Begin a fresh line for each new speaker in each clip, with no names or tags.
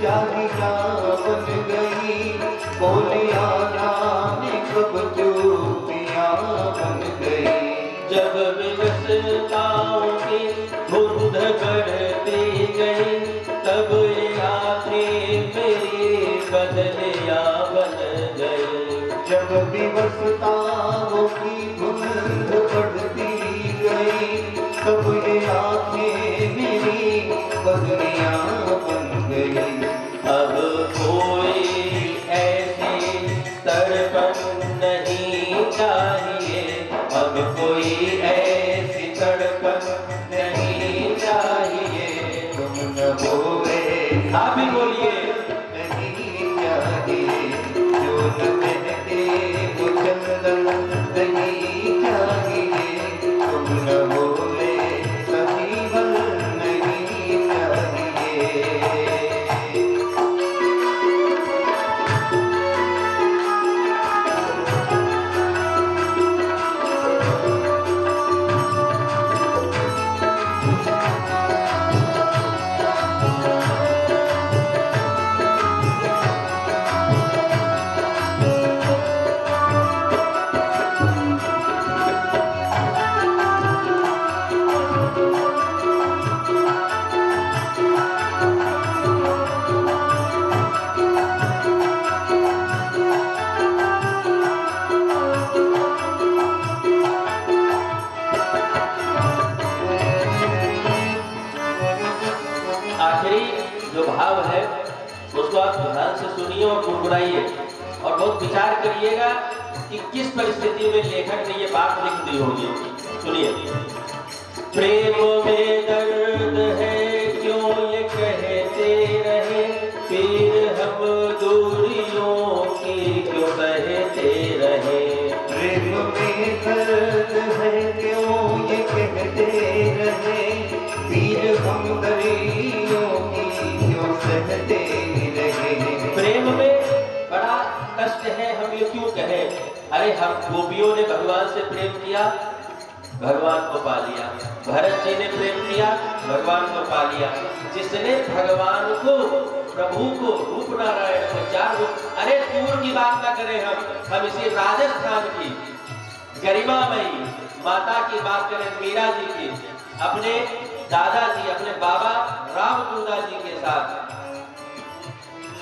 शादियाँ बन गई, बोलिया जाने कब चूपियाँ बन गई।
जब विवशताओं की धुंध बढ़ती गई, तब ये आँखें मेरी बदलियाँ बन गई।
जब विवशताओं की धुंध बढ़ती गई, तब ये आँखें मेरी बदलियाँ बन गई।
अब कोई ऐसी तड़पन नहीं चाहिए, अब कोई ऐसी तड़पन नहीं चाहिए।
तुम न बोले
आप भी बोलिए।
नहीं चाहिए, जो न कहते वो चंदन नहीं चाहिए। तुम न बोले सजीवन नहीं चाहिए।
आखिरी जो भाव है उसको आप ध्यान से सुनिए और गुनगुनाइए और बहुत विचार करिएगा कि किस परिस्थिति में लेखक ने ये बात लिख दी होगी। सुनिए। प्रेम में दर्द है क्यों ये कहते रहे, फिर हम दूरियों की क्यों सहते रहे।
प्रेम में दर्द है क्यों ये कहते रहे, पीर हम दरियों की क्यों सहते रहे।
प्रेम में बड़ा कष्ट है, हम ये क्यों कहें। अरे हम गोपियों ने भगवान से प्रेम किया, भगवान को पा लिया। भरत जी ने प्रेम किया, भगवान को पा लिया। जिसने भगवान को, प्रभु को, रूप नारायण को 4 रूप, अरे दूर की बात ना करें, हम इसी राजस्थान की गरिमामयी माता की बात करें, मीरा जी की, अपने दादाजी, अपने बाबा रामचंद्र जी के साथ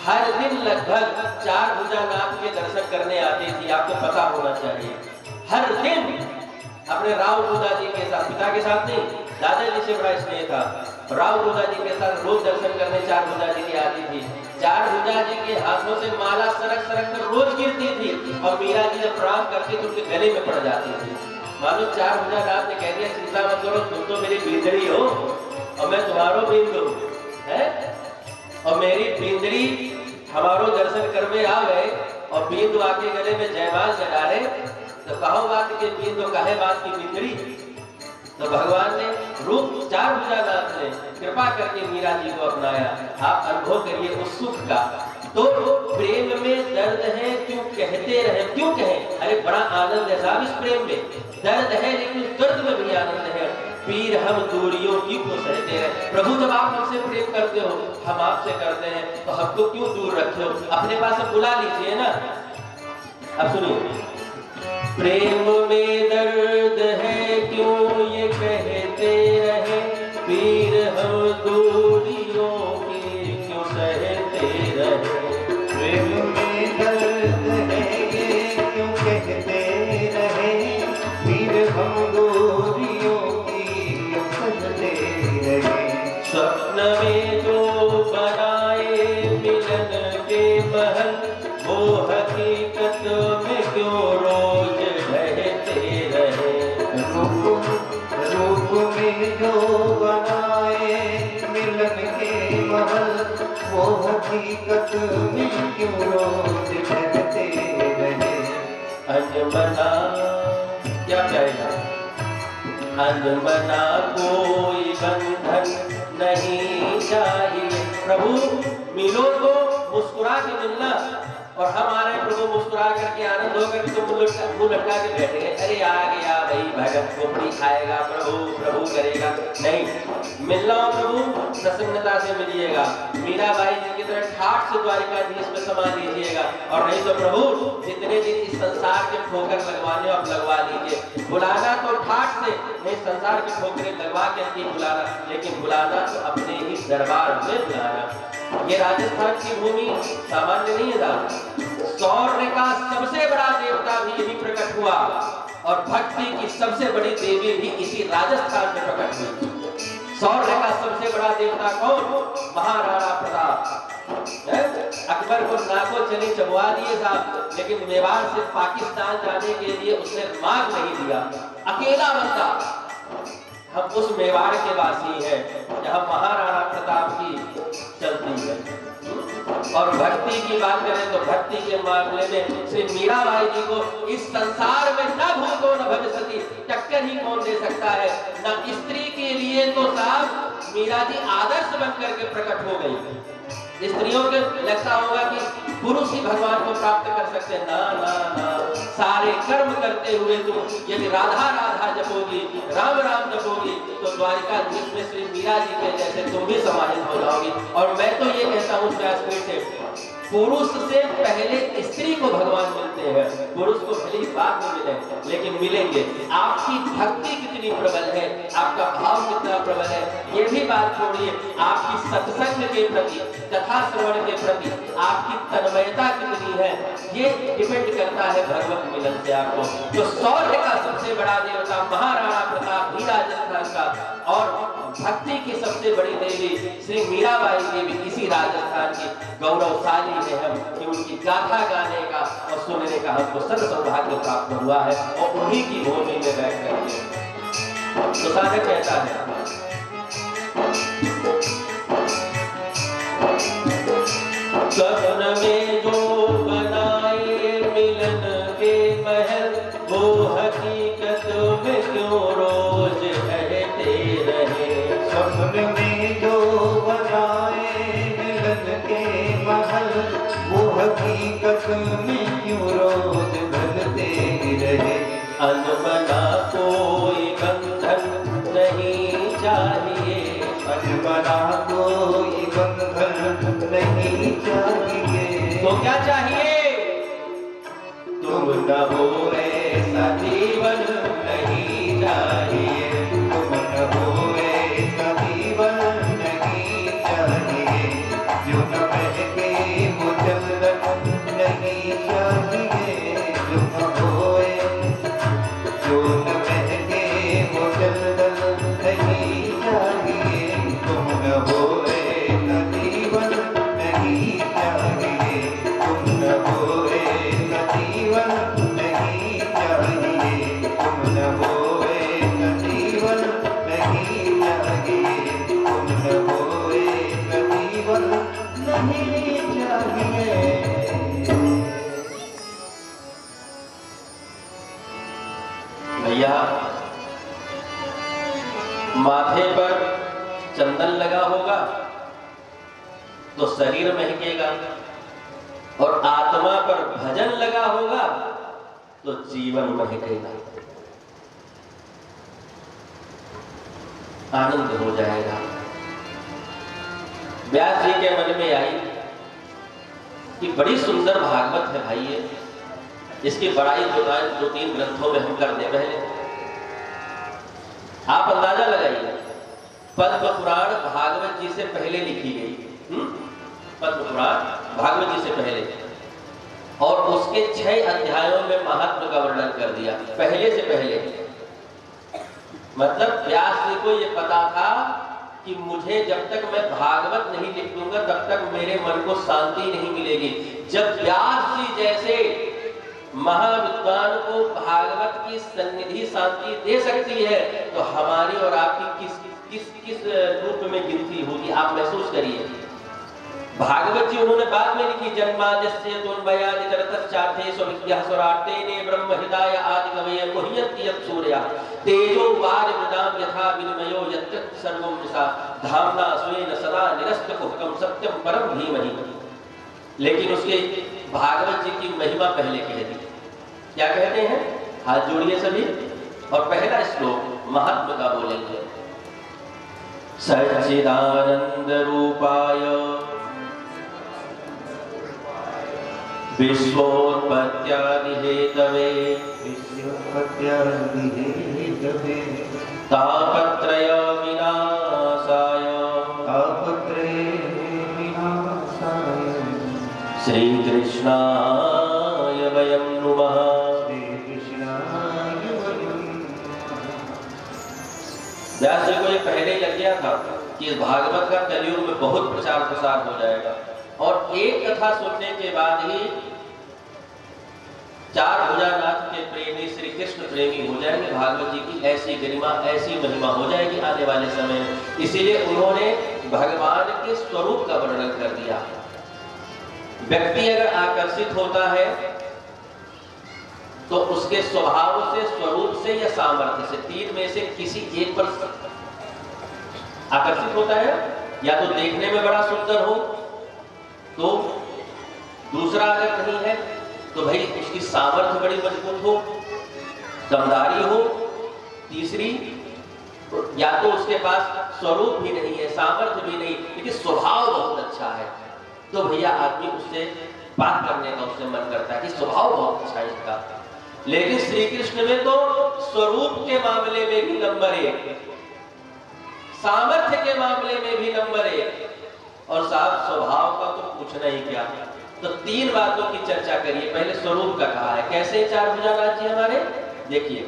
हर दिन लगभग 4 भुजानाथ के दर्शन करने आती थी। आपको पता होना चाहिए, हर दिन अपने राव दूधा जी के साथ, पिता के साथ नहीं, दादाजी से बड़ा स्नेह था। राव दूधा जी के साथ रोज दर्शन करने 4 भुजा जी की आती थी। 4 भुजा जी के हाथों से माला सरक सरक कर रोज गिरती थी और मीरा जी जब प्रणाम करती तो उनके गले में पड़ जाती थी। मानो 4 भुजानाथ ने कह दिया, चिंता मत करो, तुम तो मेरी बिंदड़ी हो और मैं तुम्हारो बिंदु है, और मेरी बिंदड़ी हमारो दर्शन करवे आ गए और बिंदु आके गले में जयमाल चढ़ाए, तो कहो बात के बिंदु कहे बात की बिंदड़ी। तो भगवान ने रूप 4 भुजानाथ ने कृपा करके मीरा जी को अपनाया। आप अनुभव करिए उस सुख का। तो प्रेम में दर्द है क्यों कहते रहे, क्यों कहें। अरे बड़ा आनंद है साहब इस प्रेम में, दर्द है लेकिन उस दर्द में भी आनंद है। पीर हम दूरियों की को सहते रहे। प्रभु जब आप हमसे प्रेम करते हो, हम आपसे करते हैं, तो हमको क्यों दूर रखे हो, अपने पास बुला लीजिए ना। अब सुनिए। प्रेम में दर्द है क्यों ये कहते रहे, पीर हम दूरियों की क्यों सहते रहे।
प्रेम में दर्द है ये क्यों कहते रहे, पीर हम दूरियों की क्यों सहते रहे।
स्वप्न में जो बनाए मिलन के महल, वो हकीकत में क्यों रोज ढहते रहे।
रूप में जो बनाए मिलन के महल, वो हकीकत में क्यों रोज ढहते रहे।
अनमना क्या कहेगा, अनमना कोई बंधन नहीं चाहिए। प्रभु मिलो तो मुस्कुरा के मिलना, और हम आ रहे हैं प्रभु मुस्कुरा करके आनंद होकर के तुम मुंह लटका के बैठ गए, अरे आ गया भाई भगत खोपड़ी खाएगा, प्रभु प्रभु करेगा। नहीं, मिलना हो प्रभु प्रसन्नता से मिलिएगा, मीराबाई जी की तरह ठाठ से द्वारिकाधीश में समा लीजिएगा, और नहीं तो प्रभु जितने दिन इस संसार के ठोकर लगवाने आप लगवा लीजिए। बुलाना तो ठाठ से नहीं, संसार की ठोकरें लगवा करके बुलाना, लेकिन बुलाना तो अपने ही दरबार में बुलाना। ये राजस्थान की भूमि सामान्य नहीं है। सौर्य का सबसे बड़ा देवता भी यही प्रकट हुआ, और भक्ति की सबसे बड़ी देवी भी इसी राजस्थान में प्रकट हुई। सौर्य का सबसे बड़ा देवता कौन? महाराणा प्रताप। अकबर को नाको चने चबवा दिए साहब, लेकिन मेवाड़ से पाकिस्तान जाने के लिए उसने मार्ग नहीं दिया, अकेला बंदा। हम उस मेवाड़ के वासी हैं जहां महाराणा प्रताप की चलती है। और भक्ति की बात करें तो भक्ति के मामले में श्री मीराबाई जी को इस संसार में न भूतो न भविष्यति टक्कर ही कौन दे सकता है। न स्त्री के लिए तो साहब मीरा जी आदर्श बनकर के प्रकट हो गई। स्त्रियों के लगता होगा कि पुरुष ही भगवान को प्राप्त कर सकते हैं, ना ना ना, सारे कर्म करते हुए तुम यदि राधा राधा जपोगी, राम राम जपोगी, तो द्वारिकाधीश में श्री मीरा जी के जैसे तुम भी समाहित हो जाओगी। और मैं तो ये कहता हूँ व्यासपीठ से, पुरुष से पहले स्त्री को भगवान मिलते हैं। पुरुष को भले ही बाद में मिले, लेकिन मिलेंगे। आपकी भक्ति कितनी प्रबल है, आपका भाव कितना प्रबल है, ये भी बात छोड़िए, आपकी सत्संग के प्रति, कथा श्रवण के प्रति आपकी तन्मयता कितनी है, ये डिपेंड करता है भगवत मिलन से आपको। तो सौर्य का सबसे बड़ा देवता महाराणा प्रताप भी राजस्थान का, और भक्ति की सबसे बड़ी देवी श्री मीराबाई देवी इसी राजस्थान की गौरवशाली है हम, कि उनकी गाथा गाने का और सुनने का हमको सद सौभाग्य प्राप्त हुआ है, और उन्हीं की भूमि में बैठ करके। तो साधक कहता है, सपन में जो बनाए मिलन के महल, वो हकीकत में क्यों रोज कहते रहे।
सपन में जो बनाए मिलन के महल, वो हकीकत में क्यों रोज ढलते रहे।
अनबना कोई बंधन नहीं चाहिए,
अनबना कोई बंधन नहीं चाहिए।
तो क्या चाहिए?
तुम न हो ऐसा जीवन नहीं चाहिए, तुम न हो ऐसा जीवन नहीं चाहिए। जो न महके वो चंदन नहीं चाहिए, जो न होए, जो न महके वो चंदन नहीं चाहिए। तुम न हो ऐसा जीवन नहीं चाहिए, तुम न हो ऐसा जीवन नहीं चाहिए, तुम न हो ऐसा जीवन नहीं चाहिए, तुम न हो ऐसा जीवन नहीं चाहिए।
भैया, माथे पर चंदन लगा होगा तो शरीर महकेगा, और आत्मा पर भजन लगा होगा तो जीवन महकेगा, आनंद हो जाएगा। व्यास जी के मन में आई कि बड़ी सुंदर भागवत है भाई ये, इसकी बड़ाई दो तीन ग्रंथों में हम कर दे। पहले आप अंदाजा लगाइए, पद्म पुराण भागवत जी से पहले लिखी गई। पद्म पुराण भागवत जी से पहले, और उसके 6 अध्यायों में महात्मा का वर्णन कर दिया पहले से पहले। मतलब व्यास जी को यह पता था कि मुझे जब तक मैं भागवत नहीं लिख दूंगा तब तक मेरे मन को शांति नहीं मिलेगी। जब व्यास जी जैसे महाविद्वान को भागवत की सन्निधि शांति दे सकती है, तो हमारी और आपकी किस किस किस रूप में गिनती होगी, आप महसूस करिए। भागवत जी उन्होंने बाद में लिखी, जन्माद्यस्य तोन्मयादितरतश्चार्थेषु विद्यासुरार्तेने ब्रह्महृदाय आदिकवये मुह्यन्ति यत्सूर्या तेजो वारिमृदां यथा विनिमयो यत्र सर्वं निशा धाम्ना स्वेन सदा निरस्तकुहकं सत्यं परं धीमहि। लेकिन उसके भागवत जी की महिमा पहले कह दी। क्या कहते हैं? हाथ जोड़िए सभी और पहला श्लोक महात्मा का बोलेंगे। सच्चिदानंद रूपाय विश्वोत्पत्त्यादि हेतवे तापत्रय विनाशाय श्री कृष्णाय वयं नुमः। व्यास जी को ये पहले ही लग गया था कि इस भागवत का कलयुग में बहुत प्रचार प्रसार हो जाएगा और एक कथा सुनने के बाद ही चार भुजानाथ के प्रेमी श्री कृष्ण प्रेमी हो जाएंगे। भागवत जी की ऐसी गरिमा ऐसी महिमा हो जाएगी आने वाले समय में। इसीलिए उन्होंने भगवान के स्वरूप का वर्णन कर दिया। व्यक्ति अगर आकर्षित होता है तो उसके स्वभाव से, स्वरूप से या सामर्थ्य से, तीन में से किसी एक पर आकर्षित होता है। या तो देखने में बड़ा सुंदर हो, तो दूसरा अगर नहीं है तो भाई उसकी सामर्थ्य बड़ी मजबूत हो, दमदारी हो, तीसरी या तो उसके पास स्वरूप भी नहीं है, सामर्थ्य भी नहीं, लेकिन स्वभाव बहुत अच्छा है, तो भैया आदमी उससे बात करने का उससे मन करता है कि स्वभाव बहुत अच्छा है इसका। लेकिन श्री कृष्ण में तो स्वरूप के मामले में भी नंबर 1, सामर्थ्य के मामले में भी नंबर 1 और साथ स्वभाव का तो पूछना ही क्या। तो तीन बातों की चर्चा करिए। पहले स्वरूप का कहा है। कैसे चार भुजानाथ जी हमारे? देखिए,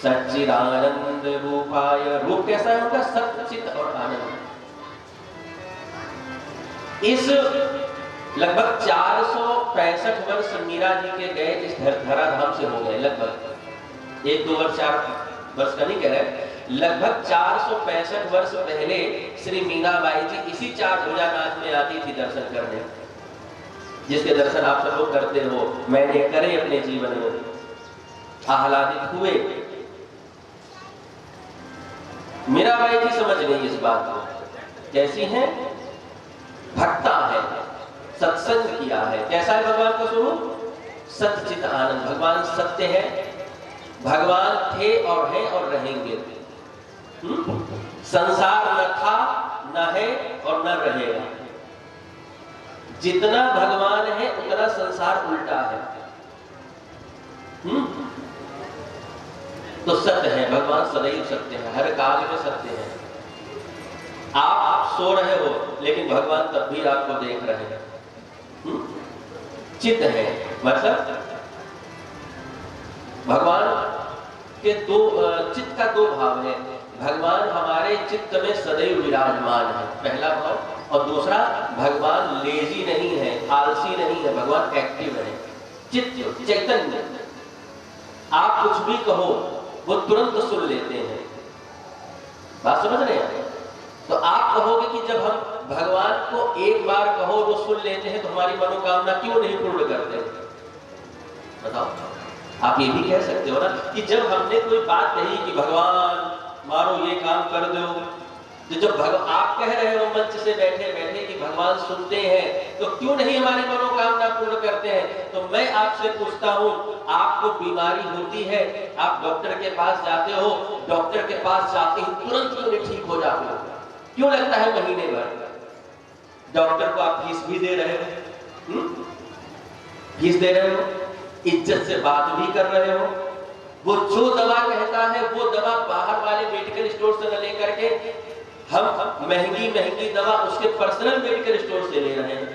सच्चिदानंद रूपाय, रूप कैसा है उनका? सच्चित और आनंद। इस लगभग 465 वर्ष मीरा जी के गए इस धराधाम से हो गए। लगभग 1-2 वर्ष 4 वर्ष का नहीं कह रहे, लगभग 465 वर्ष पहले श्री मीनाबाई जी इसी चार भुजानाथ में आती थी दर्शन करने, जिसके दर्शन आप सब लोग करते हो, मैंने करे अपने जीवन में, आह्लादित हुए। मीराबाई जी समझ गई इस बात को। कैसी हैं? भक्ता है, सत्संग किया है। कैसा है भगवान का स्वरूप? सच्चित आनंद। भगवान सत्य है, भगवान थे और हैं और रहेंगे। संसार न था, न है और न रहेगा। जितना भगवान है उतना संसार उल्टा है। तो सत्य है, भगवान सदैव सत्य है, हर काल में सत्य है। आप सो रहे हो लेकिन भगवान तब भी आपको देख रहे हैं। चित्त है, मतलब भगवान के चित्त का 2 भाव है। भगवान हमारे चित्त में सदैव विराजमान है, पहला भाव। और दूसरा, भगवान लेजी नहीं है, आलसी नहीं है, भगवान एक्टिव है, चित्त चैतन्य। आप कुछ भी कहो वो तुरंत सुन लेते हैं। बात समझ रहे हैं? तो आप कहोगे कि जब हम भगवान को एक बार कहो वो सुन लेते हैं तो हमारी मनोकामना क्यों नहीं पूर्ण करते? बताओ। आप ये भी कह सकते हो ना कि जब हमने कोई बात कही कि भगवान मारो ये काम कर दो, तो जब आप कह रहे हो मंच से बैठे बैठे कि भगवान सुनते हैं, तो क्यों नहीं हमारी मनोकामना पूर्ण करते हैं? तो मैं आपसे पूछता हूँ, आपको बीमारी होती है, आप डॉक्टर के पास जाते हो, डॉक्टर के पास जाते ही तुरंत क्यों नहीं ठीक हो जाते हो? क्यों लगता है महीने भर? डॉक्टर को आप फीस भी दे रहे हो, फीस दे रहे हो, इज्जत से बात भी कर रहे हो। वो जो दवा कहता है वो दवा बाहर वाले मेडिकल स्टोर से न लेकर के हम महंगी महंगी दवा उसके पर्सनल मेडिकल स्टोर से ले रहे हैं,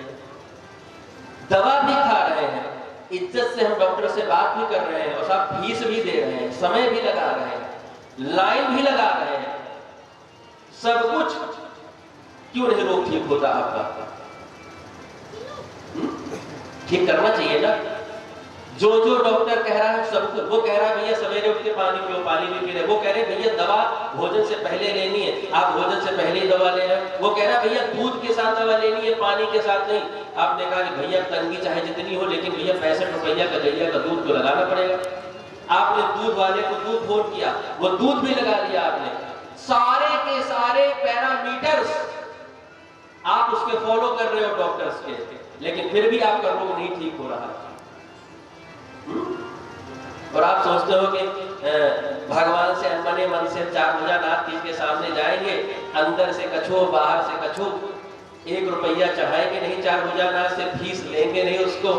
दवा भी खा रहे हैं, इज्जत से हम डॉक्टर से बात भी कर रहे हैं और साथ फीस भी दे रहे हैं, समय भी लगा रहे हैं, लाइन भी लगा रहे हैं, सब कुछ। क्यों नहीं रोग ठीक होता आपका? ठीक करना चाहिए ना। जो जो डॉक्टर कह रहा है सब, वो कह रहा है भैया सवेरे उठ के पानी पियो, पानी भी पी रहे। वो कह रहे भैया दवा भोजन से पहले लेनी है, आप भोजन से पहले ही दवा ले रहे हैं। वो कह रहा है भैया दूध के साथ दवा लेनी है, पानी के साथ नहीं। आपने कहा कि भैया तंगी चाहे जितनी हो, लेकिन भैया 65 रुपया का गैया का दूध तो लगाना पड़ेगा। आपने दूध वाले को दूध फोन किया, वो दूध भी लगा लिया आपने। सारे के सारे पैरामीटर्स आप उसके फॉलो कर रहे हो डॉक्टर्स के, लेकिन फिर भी आपका रोग नहीं ठीक हो रहा। और आप सोचते हो कि भगवान से अनबने मन से 4 भुजानाथ के सामने जाएंगे, अंदर से कछुओ बाहर से कछू, 1 रुपया चढ़ाएंगे नहीं 4 भुजानाथ से, फीस लेंगे नहीं उसको,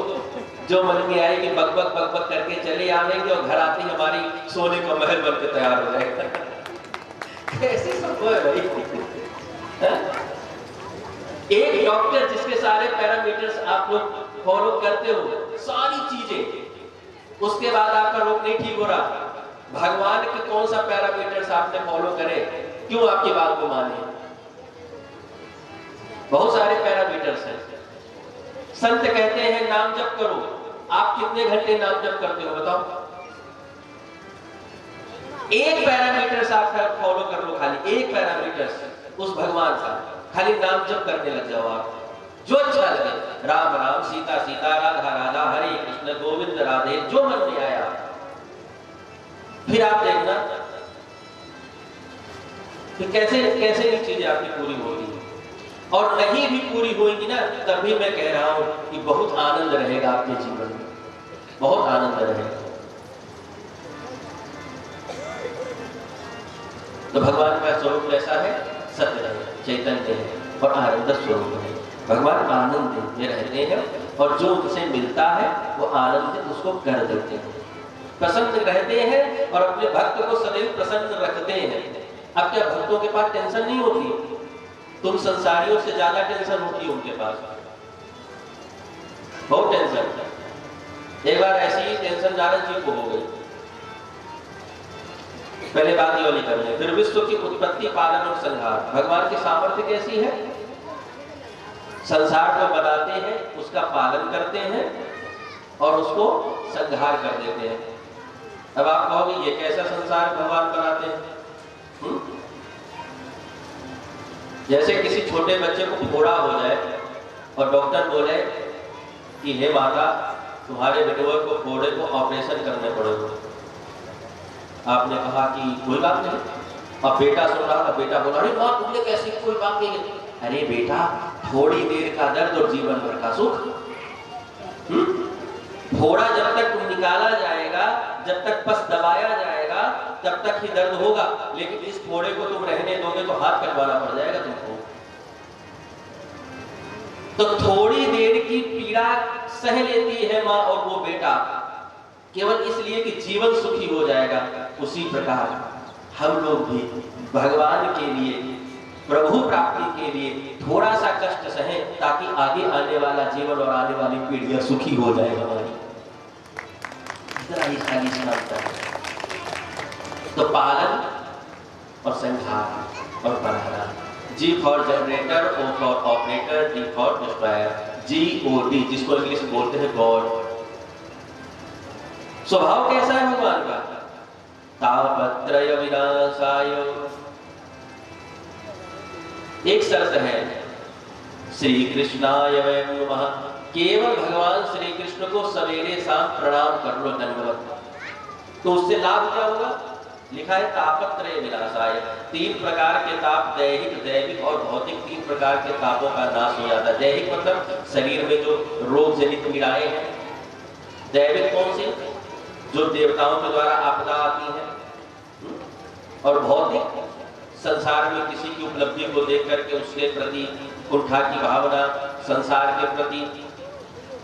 जो मन में आएगी बक बक बक बक करके चले आवेंगे और घर आते ही हमारी सोने का महल बनकर तैयार हो जाएगा। कैसे संभव है भाई? एक डॉक्टर जिसके सारे पैरामीटर्स आप लोग फॉलो करते हो, सारी चीजें, उसके बाद आपका रोग नहीं ठीक हो रहा। भगवान के कौन सा पैरामीटर्स आपने फॉलो करे, क्यों आपकी बात को माने? बहुत सारे पैरामीटर्स हैं। संत कहते हैं नाम जप करो, आप कितने घंटे नाम जप करते हो बताओ? एक पैरामीटर्स आप फॉलो कर लो, खाली एक पैरामीटर्स उस भगवान का, खाली नाम जप करने लग जाओ आप, जो अच्छा लगे, राम राम, सीता सीता, राधा राधा, हरे कृष्ण गोविंद राधे, जो मन में आया। फिर आप देखना कि कैसे कैसे ये चीजें आपकी पूरी होती है। और नहीं भी पूरी होगी ना, तभी मैं कह रहा हूं कि बहुत आनंद रहेगा आपके जीवन में, बहुत आनंद रहेगा। तो भगवान का स्वरूप कैसा है? सत्य है, चैतन्य है और आनंद स्वरूप है। भगवान आनंद में रहते हैं और जो उनसे मिलता है वो आनंद उसको कर देते हैं, प्रसन्न रहते हैं और अपने भक्त को सदैव प्रसन्न रखते हैं। अब क्या भक्तों के पास टेंशन नहीं होती? तुम संसारियों से ज्यादा टेंशन होती है उनके पास, बहुत टेंशन। एक बार ऐसी ही टेंशन नारद जी को हो गई। पहले बात ये वाली कर ले, फिर विश्व की उत्पत्ति, पालन और संहार। भगवान की सामर्थ्य कैसी है? संसार को बनाते हैं, उसका पालन करते हैं और उसको संहार कर देते हैं। अब आप कहोगे ये कैसा संसार भगवान बनाते हैं? जैसे किसी छोटे बच्चे को फोड़ा हो जाए और डॉक्टर बोले कि हे माता, तुम्हारे बेटे को फोड़े को ऑपरेशन करने पड़ेगा। आपने कहा कि कोई बात नहीं। अब बेटा सुन रहा था, बेटा बोला अरे माँ तुमने कैसी, कोई बात नहीं। अरे बेटा, थोड़ी देर का दर्द और जीवन भर का सुख। फोड़ा जब तक निकाला जाएगा, जब तक पस दबाया जाएगा, तब तक ही दर्द होगा, लेकिन इस फोड़े को तुम रहने दोगे तो हाथ कटवाना पड़ जाएगा तुमको। तो थोड़ी देर की पीड़ा सह लेती है माँ और वो बेटा, केवल इसलिए कि जीवन सुखी हो जाएगा। उसी प्रकार हम लोग भी भगवान के लिए, प्रभु प्राप्ति के लिए थोड़ा सा कष्ट सहें, ताकि आगे आने वाला जीवन और आने वाली पीढ़ियां सुखी हो जाए हमारी। इतना ही खाली समझता है। तो पालन और संहार और परिहार। G for generator, O for operator, D for destroyer, GOD, जिसको इंग्लिश बोलते हैं गॉड। स्वभाव कैसा है भगवान का? तापत्रय विनाशाय। एक शर्त है, श्री कृष्णाय वयं नमः। केवल भगवान श्री कृष्ण को सवेरे शाम प्रणाम कर लो, दंडवत। तो उससे लाभ क्या होगा? लिखा है तापत्रय विनाशाय। 3 प्रकार के ताप, दैहिक, दैविक और भौतिक, 3 प्रकार के तापों का नाश हो जाता है। दैहिक मतलब शरीर में जो रोग जनित पीड़ाएं हैं। दैविक कौन सी? जो देवताओं के द्वारा आपदा आती है। और भौतिक, संसार में किसी की उपलब्धि को देख करके उसके प्रति कुंठा की भावना, संसार के प्रति।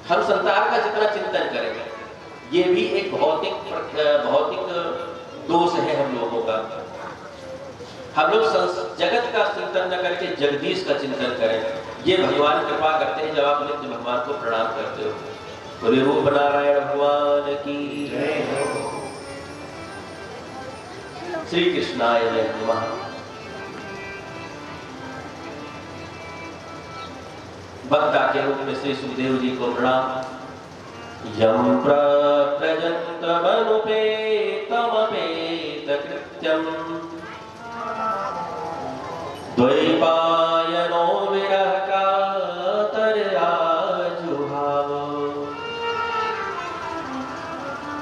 हम संसार का जितना चिंतन करेंगे, ये भी एक भौतिक दोष है हम लोगों का। हम लोग जगत का चिंतन न करके जगदीश का चिंतन करें। ये भगवान कृपा करते हैं जब आप नित्य भगवान को प्रणाम करते हो। बोले रूप नारायण भगवान की जय हो। श्री कृष्णाय नमः। वक्ता के रूप में श्री सुखदेव जी को प्रणाम। यं प्रव्रजन्तमनुपेतमपेत कृत्यं द्वैपायनो विरह कातरया जुहाव।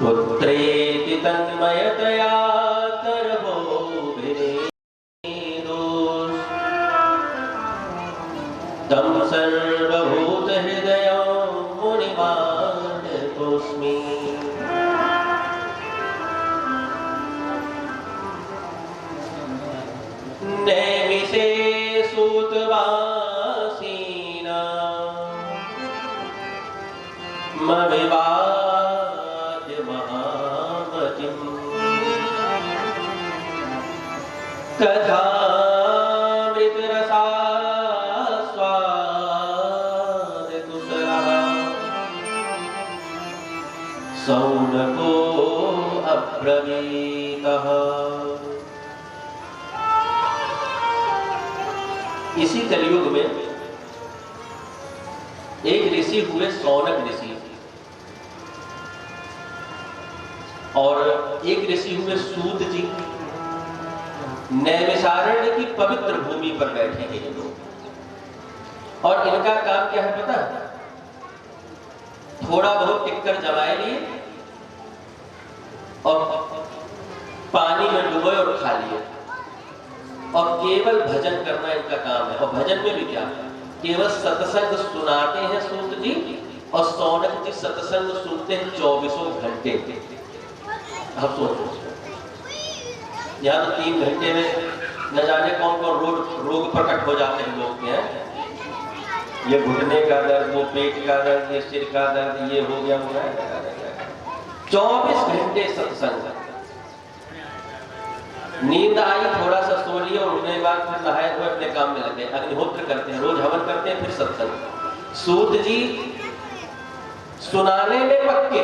पुत्रेति तन्मयतया तरवो विनेदोष। मविवाद्य महामतिम् कथामृतरसास्वादकुशलः सौनको अब्रवीतः। इसी कलयुग में एक ऋषि हुए सौनक ऋषि, और एक ऋषि हुए सूत जी। नैमिषारण्य की पवित्र भूमि पर बैठे हैं ये लोग, और इनका काम क्या है पता है? थोड़ा बहुत टिक्कर जमाए लिए और पानी में डुबोए और खा लिए, और केवल भजन करना इनका काम है। और भजन में भी क्या, केवल सत्संग सुनाते हैं सूत जी, और सौनक जी सत्संग सुनते हैं 24 घंटे। अब सोचो, यहाँ तो 3 घंटे में न जाने कौन कौन रोग प्रकट हो जाते हैं लोग के। ये घुटने का दर्द, वो पेट का दर्द, ये सिर का दर्द, ये हो गया वो है। 24 घंटे सत्संग। नींद आई, थोड़ा सा सो लिया, और उठने के बाद फिर नहाए हुए अपने काम में लगे, अग्निहोत्र करते हैं, रोज हवन करते हैं, फिर सत्संग। सूत जी सुनाने में पक्के,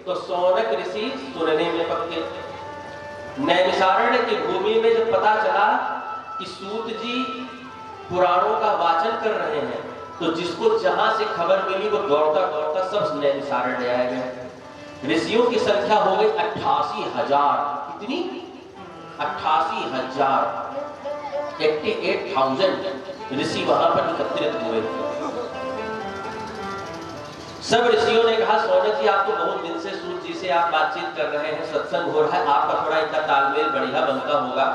तो सौनक ऋषि सुनने में पक्के। नैमिषारण्य की भूमि में जब पता चला कि सूत जी पुराणों का वाचन कर रहे हैं, तो जिसको जहां से खबर मिली वो दौड़ता दौड़ता सब नैमिषारण्य आए गए। ऋषियों की संख्या हो गई 88,000। कितनी? 88,000, 88,000 ऋषि वहां पर एकत्रित हुए। सब ऋषियों ने कहा, सौनक जी आप तो बहुत दिन से सूत जी से आप बातचीत कर रहे हैं, सत्संग हो रहा है, आपका थोड़ा इतना तालमेल बढ़िया बनता होगा,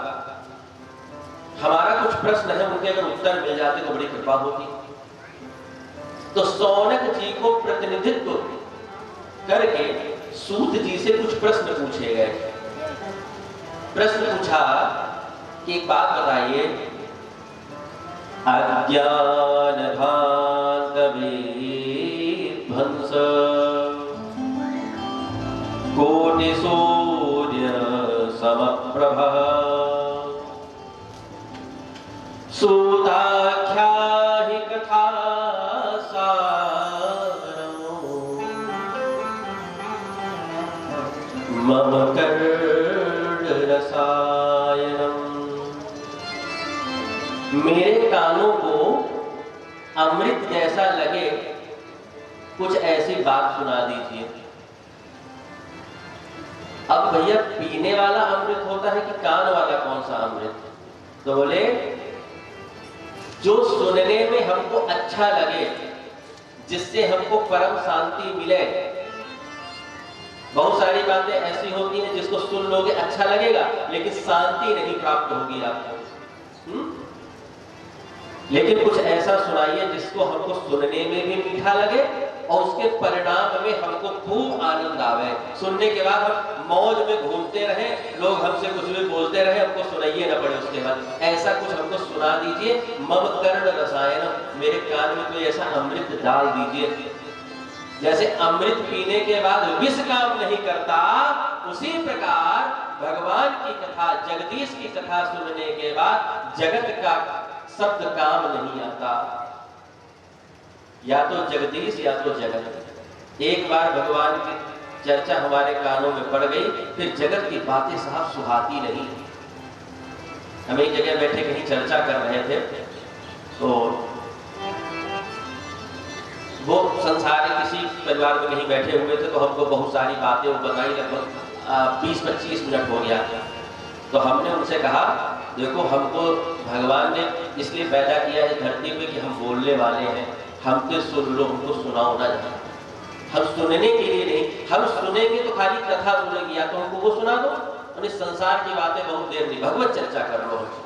हमारा कुछ प्रश्न है, उनके अगर उत्तर मिल जाते तो बड़ी कृपा होती। तो सौनक जी को प्रतिनिधित्व करके सूत जी से कुछ प्रश्न पूछे गए। प्रश्न पूछा कि एक बात बताइए, अज्ञान ध्वांत विध्वंस कोटि सूर्य समप्रभ सूताख्या हि कथा मम रसायनम। मेरे कानों को अमृत जैसा लगे, कुछ ऐसी बात सुना दीजिए। अब भैया पीने वाला अमृत होता है कि कान वाला कौन सा अमृत? तो बोले जो सुनने में हमको अच्छा लगे, जिससे हमको परम शांति मिले। बहुत सारी बातें ऐसी होती हैं जिसको सुन लोगे अच्छा लगेगा, लेकिन शांति नहीं प्राप्त होगी आपको। लेकिन कुछ ऐसा सुनाइए जिसको हमको सुनने में भी मीठा लगे और उसके परिणाम में हमको खूब आनंद आवे। सुनने के बाद हम मौज में घूमते रहे, लोग हमसे कुछ भी बोलते रहे, हमको सुनाइए ना पड़े उसके बाद। ऐसा कुछ हमको सुना दीजिए। मम कर्ण रसायन, मेरे कान में कोई ऐसा अमृत डाल दीजिए। जैसे अमृत पीने के बाद विष काम नहीं करता, उसी प्रकार भगवान की कथा, जगदीश की कथा सुनने के बाद जगत का शब्द काम नहीं आता। या तो जगदीश या तो जगत। एक बार भगवान की चर्चा हमारे कानों में पड़ गई, फिर जगत की बातें साहब सुहाती नहीं। हम एक जगह बैठे कहीं चर्चा कर रहे थे, तो वो संसार किसी परिवार में कहीं बैठे हुए थे, तो हमको बहुत सारी बातें बताई। लगभग 20-25 मिनट हो गया। तो हमने उनसे कहा, देखो हमको भगवान ने इसलिए पैदा किया है धरती पे कि हम बोलने वाले हैं, हमसे सुन लो, हमको सुनाओ ना। हम सुनने के लिए नहीं, हम सुनेंगे तो खाली कथा सुनेंगे, या तो हमको वो सुना दो, और इस संसार की बातें बहुत देर नहीं, भगवत चर्चा कर लो हमसे।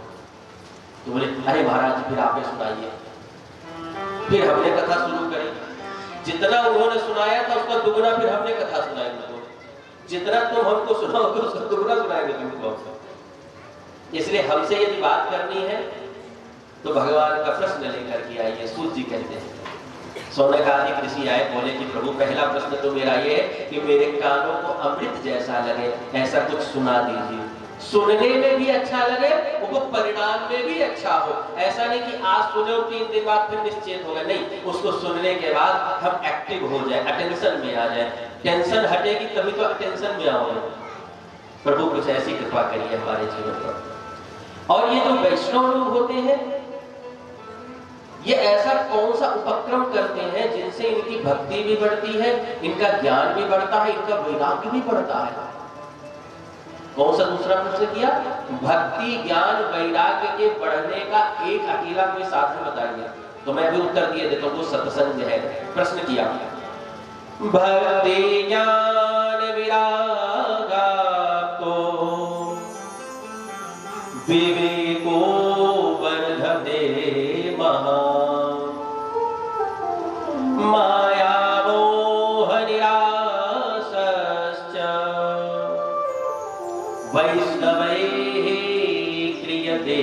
तो बोले अरे महाराज फिर आप ही सुनाइए। फिर हमने कथा शुरू करी। जितना उन्होंने सुनाया था उसका दुगना फिर हमने कथा सुनाई उनको। जितना तुम हमको सुनाओगे उसका दुगना सुनाएंगे तुमको। इसलिए हमसे यदि बात करनी है तो भगवान का प्रश्न लेकर के आइए। सूत जी कहते हैं, शौनक आदि ऋषि आए, बोले कि प्रभु पहला प्रश्न तो मेरा ये है कि मेरे कानों को अमृत जैसा लगे, ऐसा कुछ सुना दीजिए, सुनने में भी अच्छा लगे, वो परिणाम में भी अच्छा हो। ऐसा नहीं कि आज सुने और 3 दिन बाद फिर निश्चित हो गए, नहीं, उसको सुनने के बाद हम एक्टिव हो जाए, अटेंशन में आ जाए। टेंशन हटेगी तभी तो अटेंशन में आओगे। प्रभु कुछ ऐसी कृपा करिए हमारे जीवन पर। और ये जो वैष्णव लोग होते हैं, ये ऐसा कौन सा उपक्रम करते हैं जिनसे इनकी भक्ति भी बढ़ती है, इनका ज्ञान भी बढ़ता है, इनका वैराग्य भी बढ़ता है। कौन सा दूसरा प्रश्न किया? भक्ति ज्ञान वैराग्य के बढ़ने का एक अकेला कोई साधन बताइए। तो मैं भी उत्तर दिए देता हूँ, सत्संग है। प्रश्न किया, भक्ति ज्ञान विरागा तो विवेको वर्धते महान्, माया मोह निरासश्च वैष्णवैः क्रियते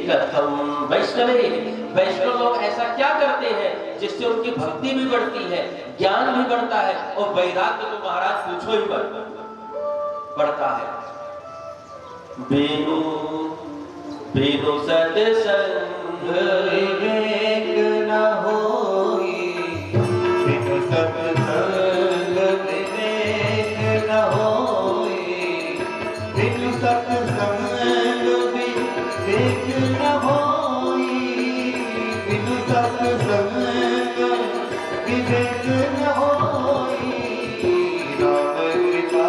कथम। वैष्णव लोग ऐसा क्या करते हैं जिससे उनकी भक्ति भी बढ़ती है, ज्ञान भी बढ़ता है, और वैराग्य तो महाराज पूछो ही बढ़ता है। बिनु बिनु सत्संग
विवेक न होई, बिनु सत्संग विवेक न होई, बिनु सत्संग विवेक न होई, बिनु सत्संग विवेक न होई। राम कृपा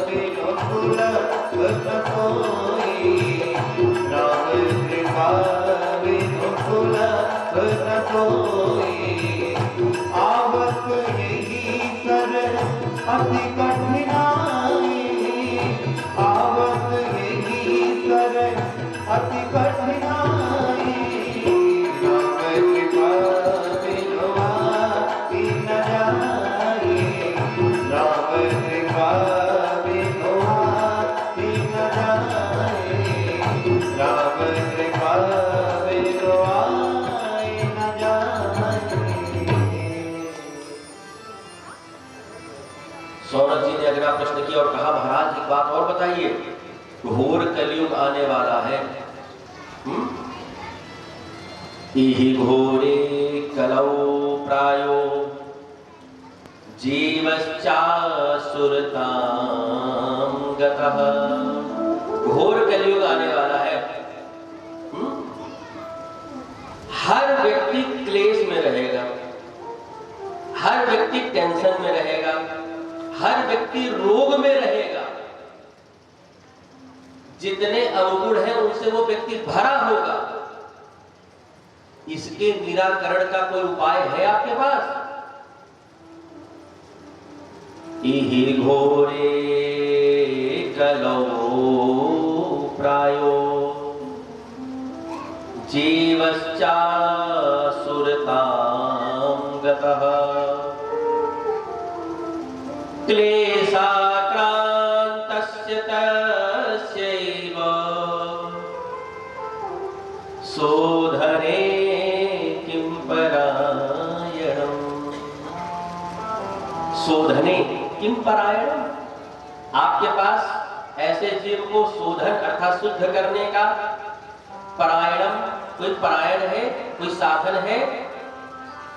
बिनु सुलभ न सोई, राम कृपा बिनु सुलभ न सोई। आवत यही कर अति कठिनाई, आवत यही कर अति कठिनाई। राम कृपा बिनु आति न जाई, राम कृपा बिनु आति न जाई, राम कृपा बिनु आई न जाई।
सौनक जी ने अगला प्रश्न किया और कहा, महाराज एक बात और बताइए, घोर कलयुग आने वाला है। इहि घोरे कलौ प्रायो जीवश्चासुरतां गतः। घोर कलयुग आने वाला है। हर व्यक्ति क्लेश में रहेगा, हर व्यक्ति टेंशन में रहेगा, हर व्यक्ति रोग में रहेगा। जितने अवगुण हैं उनसे वो व्यक्ति भरा होगा। इसके निराकरण का कोई उपाय है आपके पास? इहि घोरे कलौ प्रायो जीवश्चासुरतां गतः, क्लेशाक्रान्तस्य तस्यैव शोधने किं परायणम्। शोधने किं परायणम्। आपके पास ऐसे जीव को शोधन अर्थात शुद्ध करने का परायणम कोई परायण है, कोई साधन है?